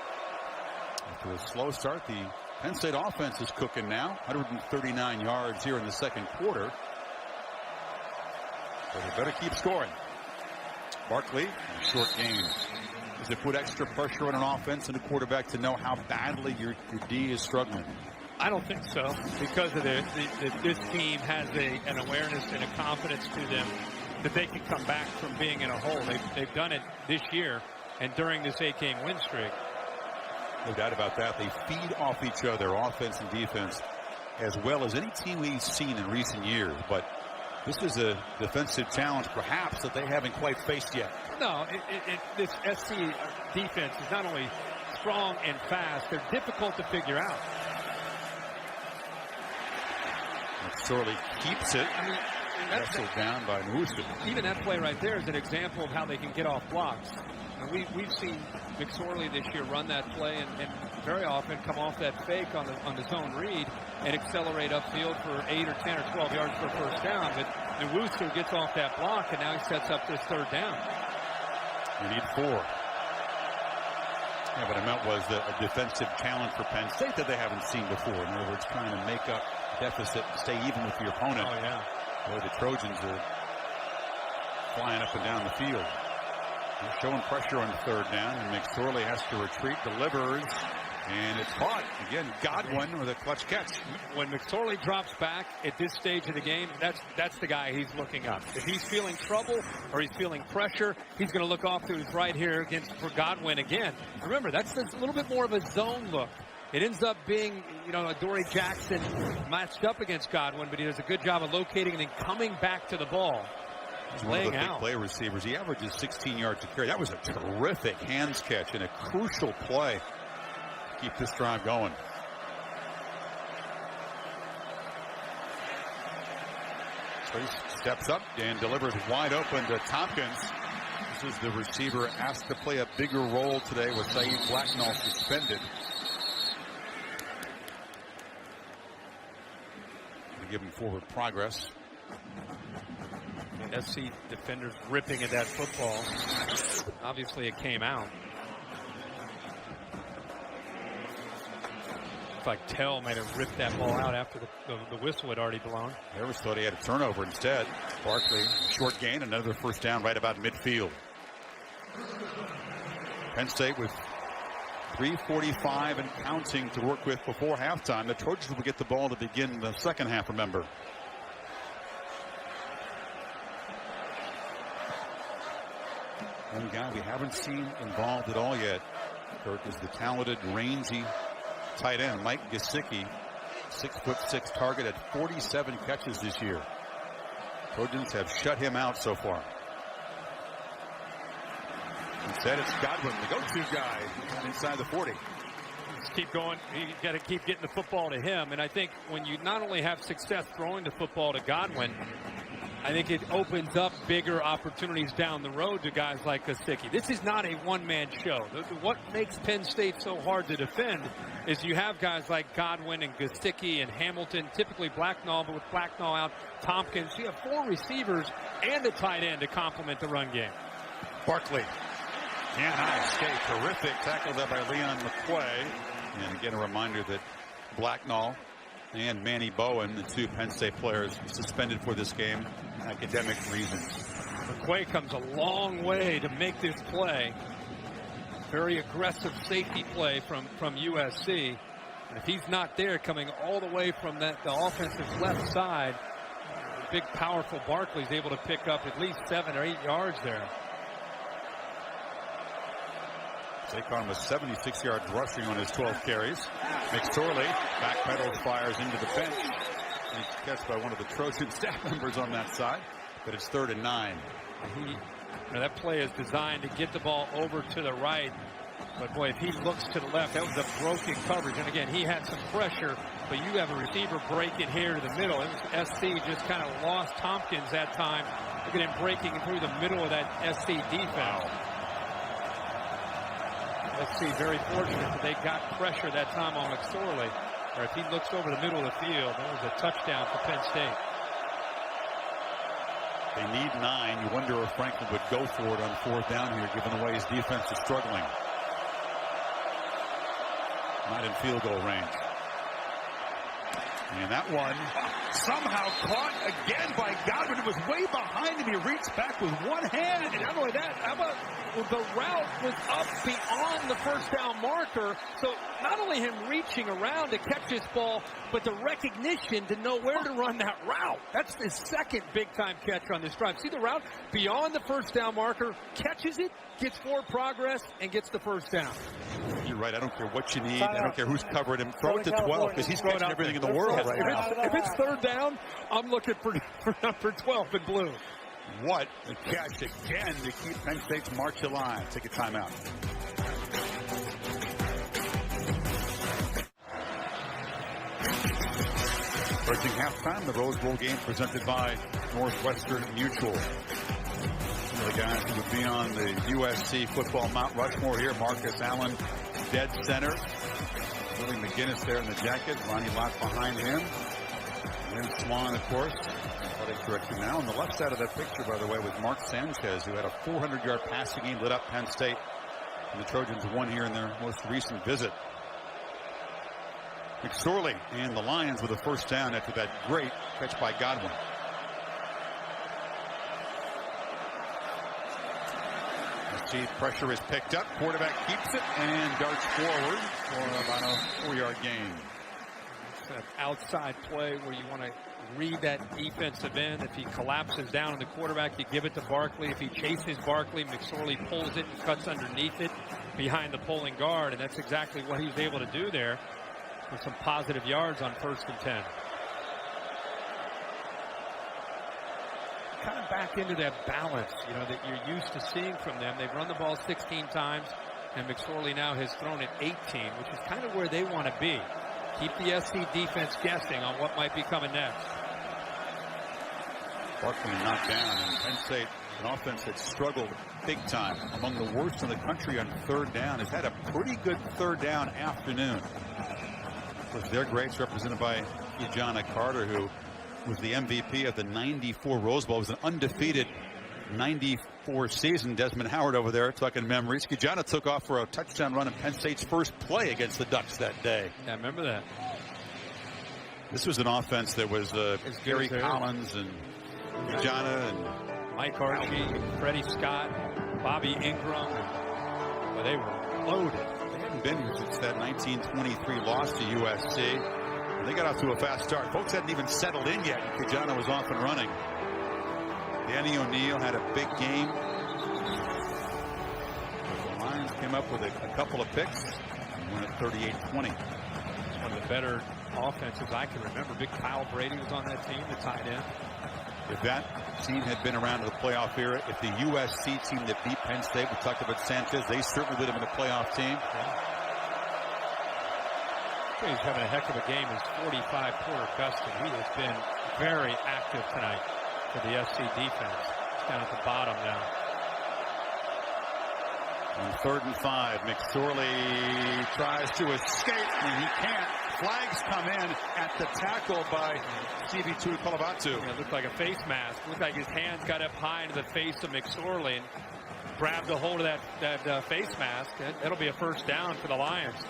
After a slow start, the Penn State offense is cooking now. 139 yards here in the second quarter. But they better keep scoring. Barkley, short gain. Does it put extra pressure on an offense and a quarterback to know how badly your D is struggling? I don't think so, because of this team has an awareness and a confidence to them that they can come back from being in a hole. They've done it this year and during this 8-game win streak. No doubt about that. They feed off each other, offense and defense, as well as any team we've seen in recent years. But this is a defensive challenge, perhaps, that they haven't quite faced yet. No, this SC defense is not only strong and fast, they're difficult to figure out. McSorley keeps it. I mean, wrestled down by Wooster. Even that play right there is an example of how they can get off blocks. And we've seen McSorley this year run that play and very often come off that fake on the zone read and accelerate upfield for 8 or 10 or 12 yards for a first down. But Wooster gets off that block and now he sets up this third down. We need 4. Yeah, what I meant was a defensive challenge for Penn State that they haven't seen before. In other words, trying to make up deficit, stay even with your opponent. Oh, yeah. Boy, the Trojans are flying up and down the field. They're showing pressure on third down, and McSorley has to retreat, delivers, and it's caught. Again, Godwin with a clutch catch. When McSorley drops back at this stage of the game, that's the guy he's looking up. If he's feeling trouble or he's feeling pressure, he's going to look off to his right here for Godwin again. Remember, that's a little bit more of a zone look. It ends up being, a Dory Jackson matched up against Godwin, but he does a good job of locating and then coming back to the ball. He's one of the big play receivers. He averages 16 yards a carry. That was a terrific hands catch and a crucial play to keep this drive going. So he steps up and delivers wide open to Tompkins. This is the receiver asked to play a bigger role today with Saeed Blacknall suspended. To give him forward progress. SC defenders ripping at that football. Obviously it came out. It's like Tell might have ripped that ball out after the whistle had already blown. Harris thought he had a turnover instead. Barkley, short gain, another first down right about midfield. Penn State with 3:45 and counting to work with before halftime. The Trojans will get the ball to begin the second half, remember. One guy we haven't seen involved at all yet, Kirk, is the talented, rangy tight end, Mike Gesicki. 6'6" target at 47 catches this year. Trojans have shut him out so far. Instead, it's Godwin, the go-to guy inside the 40. Just keep going. You got to keep getting the football to him. And I think when you not only have success throwing the football to Godwin, I think it opens up bigger opportunities down the road to guys like Gesicki. This is not a one-man show. What makes Penn State so hard to defend is you have guys like Godwin and Gesicki and Hamilton, typically Blacknall, but with Blacknall out, Tompkins. You have 4 receivers and a tight end to complement the run game. Barkley. Can't escape. Terrific tackle there by Leon McQuay. And again, a reminder that Blacknall and Manny Bowen, the 2 Penn State players, suspended for this game, academic reasons. McQuay comes a long way to make this play. Very aggressive safety play from USC. And if he's not there, coming all the way from the offensive left side, big, powerful Barkley's able to pick up at least 7 or 8 yards there. Saquon was 76 yards rushing on his 12 carries. McSorley backpedals, fires into the bench. He's catched by one of the Trojan staff members on that side, but it's 3rd and 9. That play is designed to get the ball over to the right. But boy, if he looks to the left, that was a broken coverage. And again, he had some pressure, but you have a receiver breaking here to the middle. It was SC just kind of lost Tompkins that time. Look at him breaking through the middle of that SC defense. SC very fortunate that they got pressure that time on McSorley. Or if he looks over the middle of the field, that was a touchdown for Penn State. They need 9. You wonder if Franklin would go for it on 4th down here, given the way his defense is struggling. Not in field goal range. And that one somehow caught again by Godwin. It was way behind him. He reached back with one hand. And not only that, how about the route was up beyond the first down marker. So not only him reaching around to catch this ball, but the recognition to know where to run that route. That's his 2nd big-time catch on this drive. See the route beyond the first down marker, catches it, gets forward progress, and gets the first down. You're right. I don't care what you need. I don't care who's covering him. Throw it to 12 because he's catching everything in the world right now. If it's 3rd down, I'm looking for number 12 in blue. What a catch again to keep Penn State's march alive. Take a timeout. Approaching halftime, the Rose Bowl game presented by Northwestern Mutual. Some of the guys who would be on the USC football Mount Rushmore here. Marcus Allen, dead center. Willie McGinnis there in the jacket. Ronnie Lott behind him. And then Swan, of course. Athletic director now. On the left side of that picture, by the way, was Mark Sanchez, who had a 400-yard passing game, lit up Penn State. And the Trojans won here in their most recent visit. McSorley and the Lions with a first down after that great catch by Godwin. See, pressure is picked up. Quarterback keeps it and darts forward for about a 4-yard gain. It's an outside play where you want to read that defensive end. If he collapses down on the quarterback, you give it to Barkley. If he chases Barkley, McSorley pulls it and cuts underneath it behind the pulling guard, and that's exactly what he was able to do there with some positive yards on 1st and 10. Kind of back into that balance, that you're used to seeing from them. They've run the ball 16 times, and McSorley now has thrown it 18, which is kind of where they want to be. Keep the SC defense guessing on what might be coming next. Barkley knocked down, and Penn State, an offense that struggled big time, among the worst in the country on 3rd down, has had a pretty good 3rd down afternoon. With their greats represented by Kijana Carter, who was the MVP of the 94 Rose Bowl. It was an undefeated 94 season. Desmond Howard over there talking memories. Kijana took off for a touchdown run in Penn State's first play against the Ducks that day. Yeah, I remember that. This was an offense that was Gary Collins and Kijana and Mike Archie, Freddie Scott, Bobby Ingram. Well, they were loaded. They hadn't been here since that 1923 loss to USC. They got off to a fast start. Folks hadn't even settled in yet. Kijana was off and running. Danny O'Neill had a big game. The Lions came up with a couple of picks and won it 38-20. One of the better offenses I can remember. Big Kyle Brady was on that team, the tight end. If that team had been around in the playoff era, if the USC team that beat Penn State, we talked about Sanchez, they certainly would have been a playoff team. Yeah. He's having a heck of a game. His 45 Porter Gustin. He has been very active tonight. for the SC defense. It's down at the bottom now. On 3rd and 5, McSorley tries to escape, and he can't. Flags come in at the tackle by Stevie Tuipulotu. Yeah, it looked like a face mask. It looked like his hands got up high into the face of McSorley and grabbed a hold of that face mask. That'll be a first down for the Lions.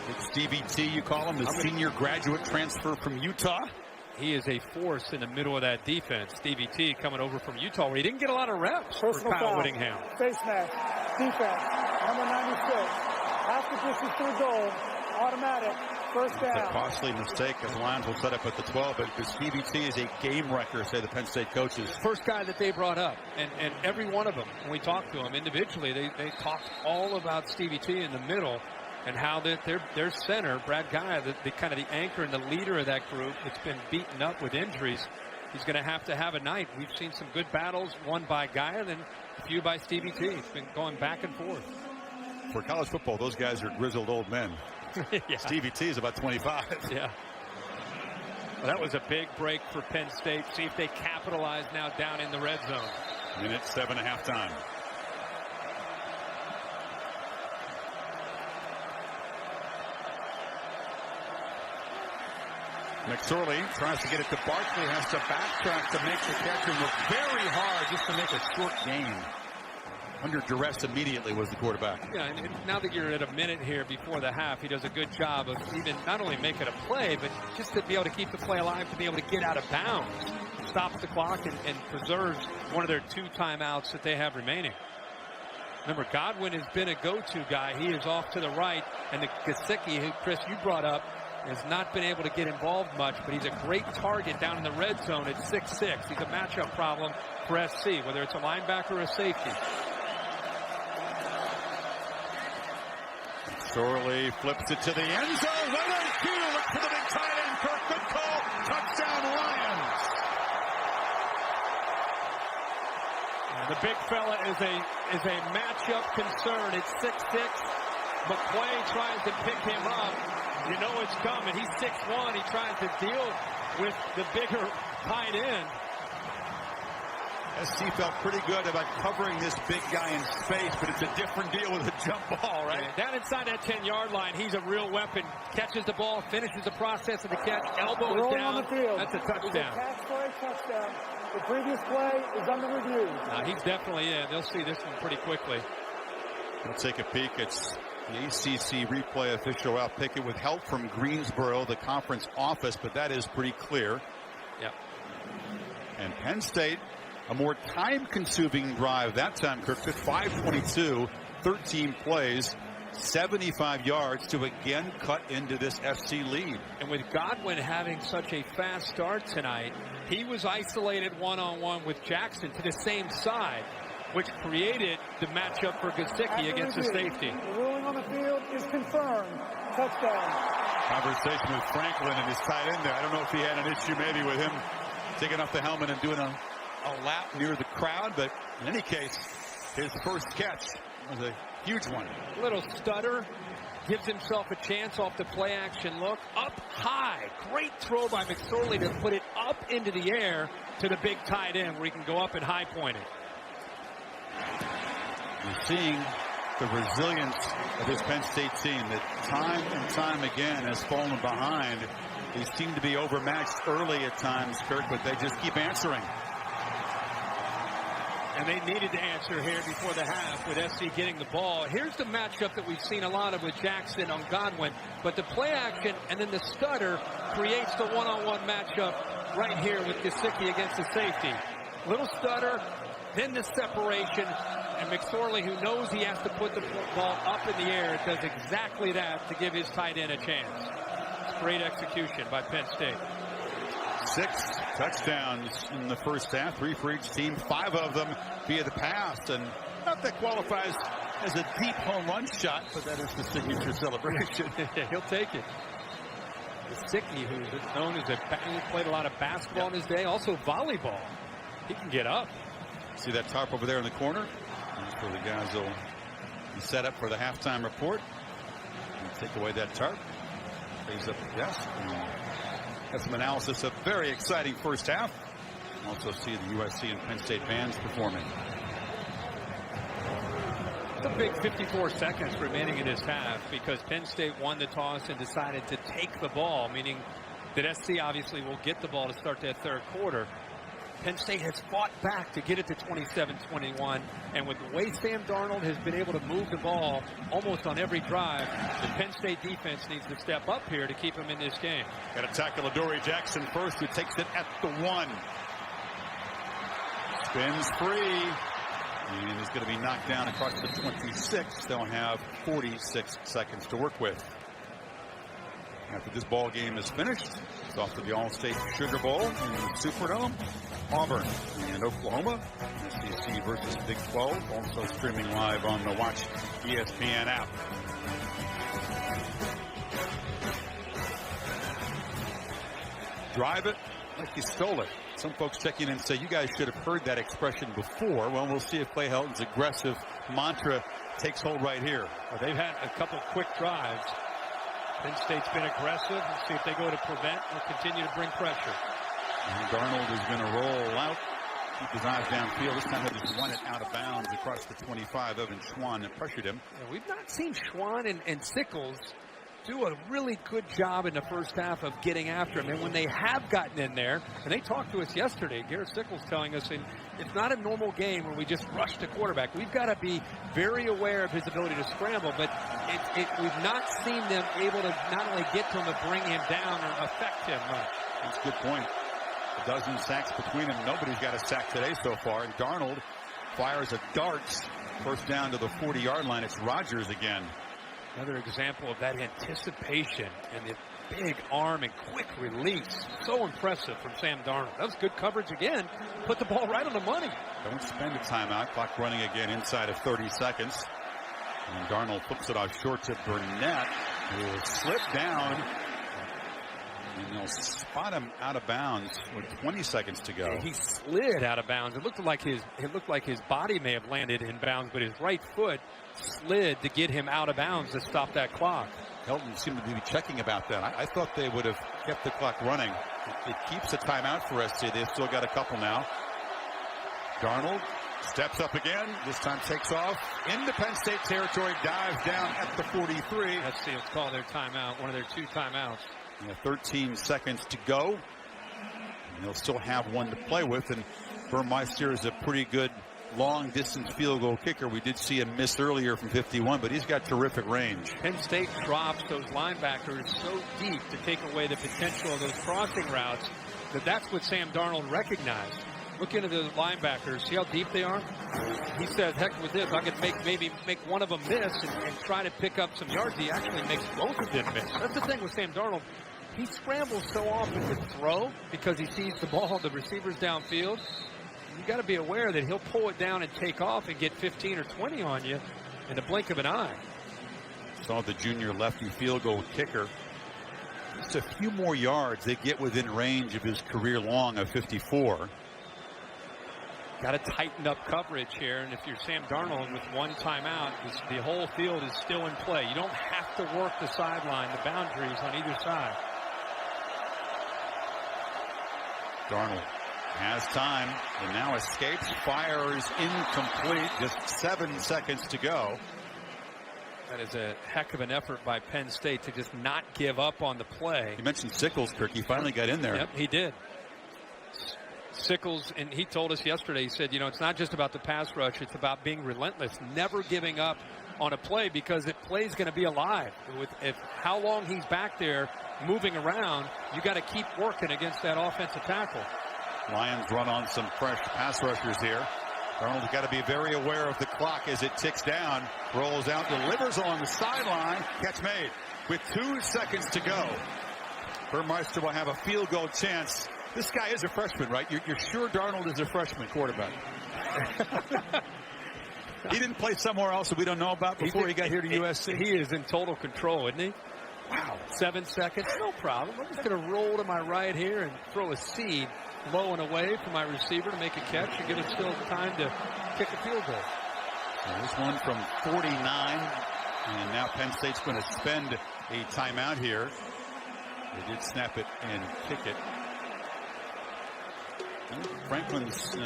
It's Stevie T, you call him, the senior graduate transfer from Utah. He is a force in the middle of that defense. Stevie T coming over from Utah, where he didn't get a lot of reps for Kyle Whittingham. Face mask, defense, number 96. Half the distance to the goal, automatic, first down. It's a costly mistake as the Lions will set up at the 12, but Stevie T is a game wrecker, say the Penn State coaches. First guy that they brought up, and every one of them, when we talked to them individually, they talked all about Stevie T in the middle, and how their center, Brad Guy, the kind of the anchor and the leader of that group, it's been beaten up with injuries. He's going to have a night. We've seen some good battles, one by Guy and then a few by Stevie T. It's been going back and forth. For college football, those guys are grizzled old men. Yeah. Stevie T is about 25. Yeah. Well, that was a big break for Penn State. See if they capitalize now down in the red zone. Minute 7 at halftime. McSorley tries to get it to Barkley, has to backtrack to make the catch and look very hard just to make a short gain. Under duress immediately was the quarterback. Yeah, and now that you're at a minute here before the half, he does a good job of even not only making a play, but just to be able to keep the play alive, to be able to get out of bounds. Stops the clock and preserves one of their 2 timeouts that they have remaining. Remember, Godwin has been a go-to guy. He is off to the right, and the Gesicki, who, Chris, you brought up, has not been able to get involved much, but he's a great target down in the red zone at 6'6". He's a matchup problem for SC, whether it's a linebacker or a safety. Sorley flips it to the end zone. What a cue! Look for the big tight end. Kirk, good call. Touchdown Lions. The big fella is a matchup concern. It's 6'6". McQuay tries to pick him up. You know it's coming. He's 6'1". He tries to deal with the bigger tight end. SC felt pretty good about covering this big guy in space, but it's a different deal with a jump ball, right? Down inside that 10-yard line, he's a real weapon. Catches the ball, finishes the process of the catch, elbows down. On the field. That's a touchdown. Catch play, touchdown. The previous play is under review. He's definitely in. They'll see this one pretty quickly. We'll take a peek. It's the ACC replay official. I'll pick it with help from Greensboro, the conference office, but that is pretty clear. Yep. And Penn State, a more time-consuming drive that time, Kirk, 5:22, 13 plays, 75 yards to again cut into this SC lead. And with Godwin having such a fast start tonight, he was isolated one-on-one with Jackson to the same side, which created the matchup for Gesicki against the safety. The ruling on the field is confirmed. Touchdown. Conversation with Franklin and his tight end there. I don't know if he had an issue maybe with him taking off the helmet and doing a lap near the crowd, but in any case, his first catch was a huge one. A little stutter, gives himself a chance off the play action look. Up high, great throw by McSorley to put it up into the air to the big tight end where he can go up and high point it. You're seeing the resilience of this Penn State team that time and time again has fallen behind. They seem to be overmatched early at times, Kirk, but they just keep answering. And they needed to answer here before the half with SC getting the ball. Here's the matchup that we've seen a lot of with Jackson on Godwin. But the play action and then the stutter creates the one-on-one matchup right here with Gesicki against the safety. Little stutter, then the separation. And McSorley, who knows he has to put the ball up in the air, does exactly that to give his tight end a chance. It's great execution by Penn State. 6 touchdowns in the first half, 3 for each team, 5 of them via the pass, and not that qualifies as a deep home run shot, but that is the signature celebration. He'll take it. Gesicki, who's known as he played a lot of basketball in his day, also volleyball. He can get up. See that tarp over there in the corner? That's where the guys will be set up for the halftime report. And take away that tarp. Raise up the desk. Got some analysis of very exciting first half. Also see the USC and Penn State bands performing. It's a big 54 seconds remaining in this half because Penn State won the toss and decided to take the ball, meaning that SC obviously will get the ball to start that third quarter. Penn State has fought back to get it to 27-21, and with the way Sam Darnold has been able to move the ball almost on every drive, the Penn State defense needs to step up here to keep him in this game. Got to tackle Adoree Jackson first, who takes it at the 1. Spins free, and is going to be knocked down across the 26. They'll have 46 seconds to work with. After this ball game is finished, it's off to the All-State Sugar Bowl in the Superdome. Auburn and Oklahoma. SEC versus Big 12. Also streaming live on the Watch ESPN app. Drive it like you stole it. Some folks check in and say, you guys should have heard that expression before. Well, we'll see if Clay Helton's aggressive mantra takes hold right here. Well, they've had a couple quick drives. Penn State's been aggressive. Let's see if they go to prevent or continue to bring pressure. And Darnold is going to roll out. Keep his eyes downfield. This time he'll just run it out of bounds across the 25. Evan Schwan pressured him. Yeah, we've not seen Schwan and Sickles do a really good job in the first half of getting after him. And when they have gotten in there, and they talked to us yesterday, Garrett Sickles telling us, and it's not a normal game where we just rush the quarterback. We've got to be very aware of his ability to scramble, but we've not seen them able to not only get to him, but bring him down or affect him much. That's a good point. A dozen sacks between them. Nobody's got a sack today so far. And Darnold fires a dart. First down to the 40-yard line. It's Rodgers again. Another example of that anticipation and the big arm and quick release. So impressive from Sam Darnold. That was good coverage again. Put the ball right on the money. Don't spend a timeout. Clock running again inside of 30 seconds. And Darnold flips it off short to Burnett, who will slip down. And they'll spot him out of bounds with 20 seconds to go. Yeah, he slid out of bounds. It looked like his body may have landed in bounds, but his right foot slid to get him out of bounds to stop that clock. Helton seemed to be checking about that. I thought they would have kept the clock running. It keeps a timeout for SC. They've still got a couple now. Darnold steps up again. This time takes off into Penn State territory. Dives down at the 43. SC will call their timeout, one of their 2 timeouts. 13 seconds to go. And they'll still have one to play with. And Burmeister is a pretty good long-distance field goal kicker. We did see him miss earlier from 51, but he's got terrific range. Penn State drops those linebackers so deep to take away the potential of those crossing routes that's what Sam Darnold recognized. Look into the linebackers. See how deep they are? He says, heck with this. I could maybe make one of them miss and try to pick up some yards. He actually makes both of them miss. That's the thing with Sam Darnold. He scrambles so often to throw because he sees the ball, the receivers downfield. You got to be aware that he'll pull it down and take off and get 15 or 20 on you in the blink of an eye. Saw the junior lefty field goal kicker. Just a few more yards, they get within range of his career long of 54. Got to tighten up coverage here, and if you're Sam Darnold with one timeout, the whole field is still in play. You don't have to work the sideline, the boundaries on either side. Darnold has time and now escapes, fires incomplete. Just 7 seconds to go. That is a heck of an effort by Penn State to just not give up on the play. You mentioned Sickles, Kirk. He finally got in there. Yep, he did. Sickles, and he told us yesterday, he said, it's not just about the pass rush, it's about being relentless, never giving up on a play because the play's going to be alive. If how long he's back there moving around, you got to keep working against that offensive tackle. Lions run on some fresh pass rushers here. Darnold's got to be very aware of the clock as it ticks down. Rolls out, delivers along the sideline. Catch made with 2 seconds to go. Burmeister will have a field goal chance. This guy is a freshman, right? You're sure Darnold is a freshman quarterback? He didn't play somewhere else that we don't know about before he got here to USC. He is in total control, isn't he? Wow. 7 seconds, no problem. I'm just going to roll to my right here and throw a seed low and away for my receiver to make a catch and give him still time to kick a field goal. So this one from 49, and now Penn State's going to spend a timeout here. They did snap it and kick it. Franklin's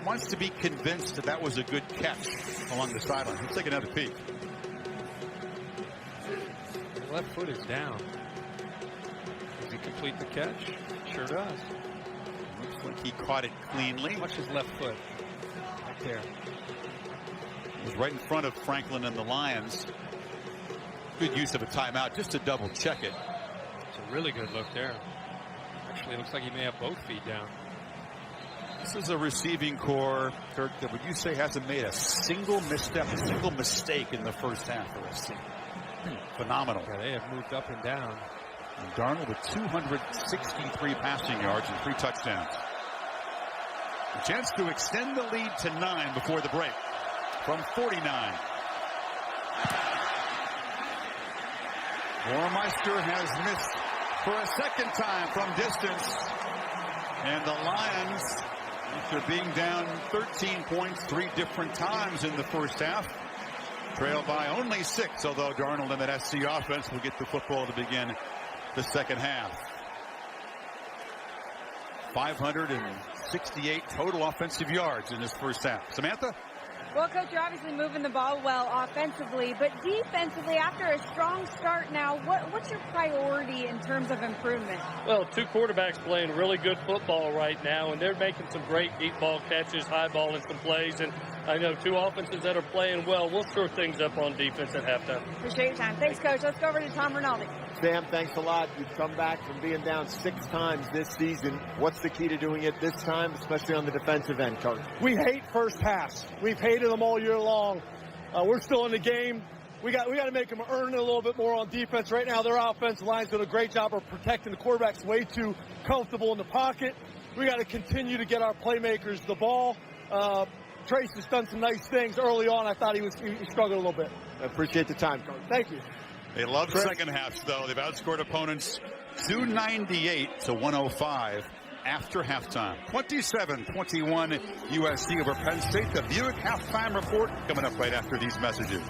wants to be convinced that was a good catch along the sideline. Let's take another peek. The left foot is down. Does he complete the catch? Sure does. Looks like he caught it cleanly. How much is left foot? Right there. It was right in front of Franklin and the Lions. Good use of a timeout just to double check it. It's a really good look there. Actually, it looks like he may have both feet down. This is a receiving core, Kirk, that would you say hasn't made a single misstep, a single mistake in the first half for us. Phenomenal. Yeah, they have moved up and down. And Darnold with 263 passing yards and 3 touchdowns. A chance to extend the lead to 9 before the break from 49. Warmeister has missed for a second time from distance. And the Lions, after being down 13 points 3 different times in the first half, trail by only 6, although Darnold and that SC offense will get the football to begin the second half. 568 total offensive yards in this first half. Samantha? Well, Coach, you're obviously moving the ball well offensively, but defensively, after a strong start now, what's your priority in terms of improvement? Well, 2 quarterbacks playing really good football right now, and they're making some great deep ball catches, high balling some plays, and I know 2 offenses that are playing well. We'll stir things up on defense at halftime. Appreciate your time. Thanks, Coach. Let's go over to Tom Rinaldi. Sam, thanks a lot. You've come back from being down 6 times this season. What's the key to doing it this time, especially on the defensive end, Coach? We hate first halves. We've hated them all year long. We're still in the game. We got to make them earn it a little bit more on defense. Right now, their offensive line's doing a great job of protecting the quarterbacks, way too comfortable in the pocket. We got to continue to get our playmakers the ball. Trace has done some nice things early on. I thought he struggled a little bit. I appreciate the time, Coach. Thank you. They love second halves, though. They've outscored opponents 298 to 105 after halftime. 27-21 USC over Penn State. The Buick halftime report coming up right after these messages.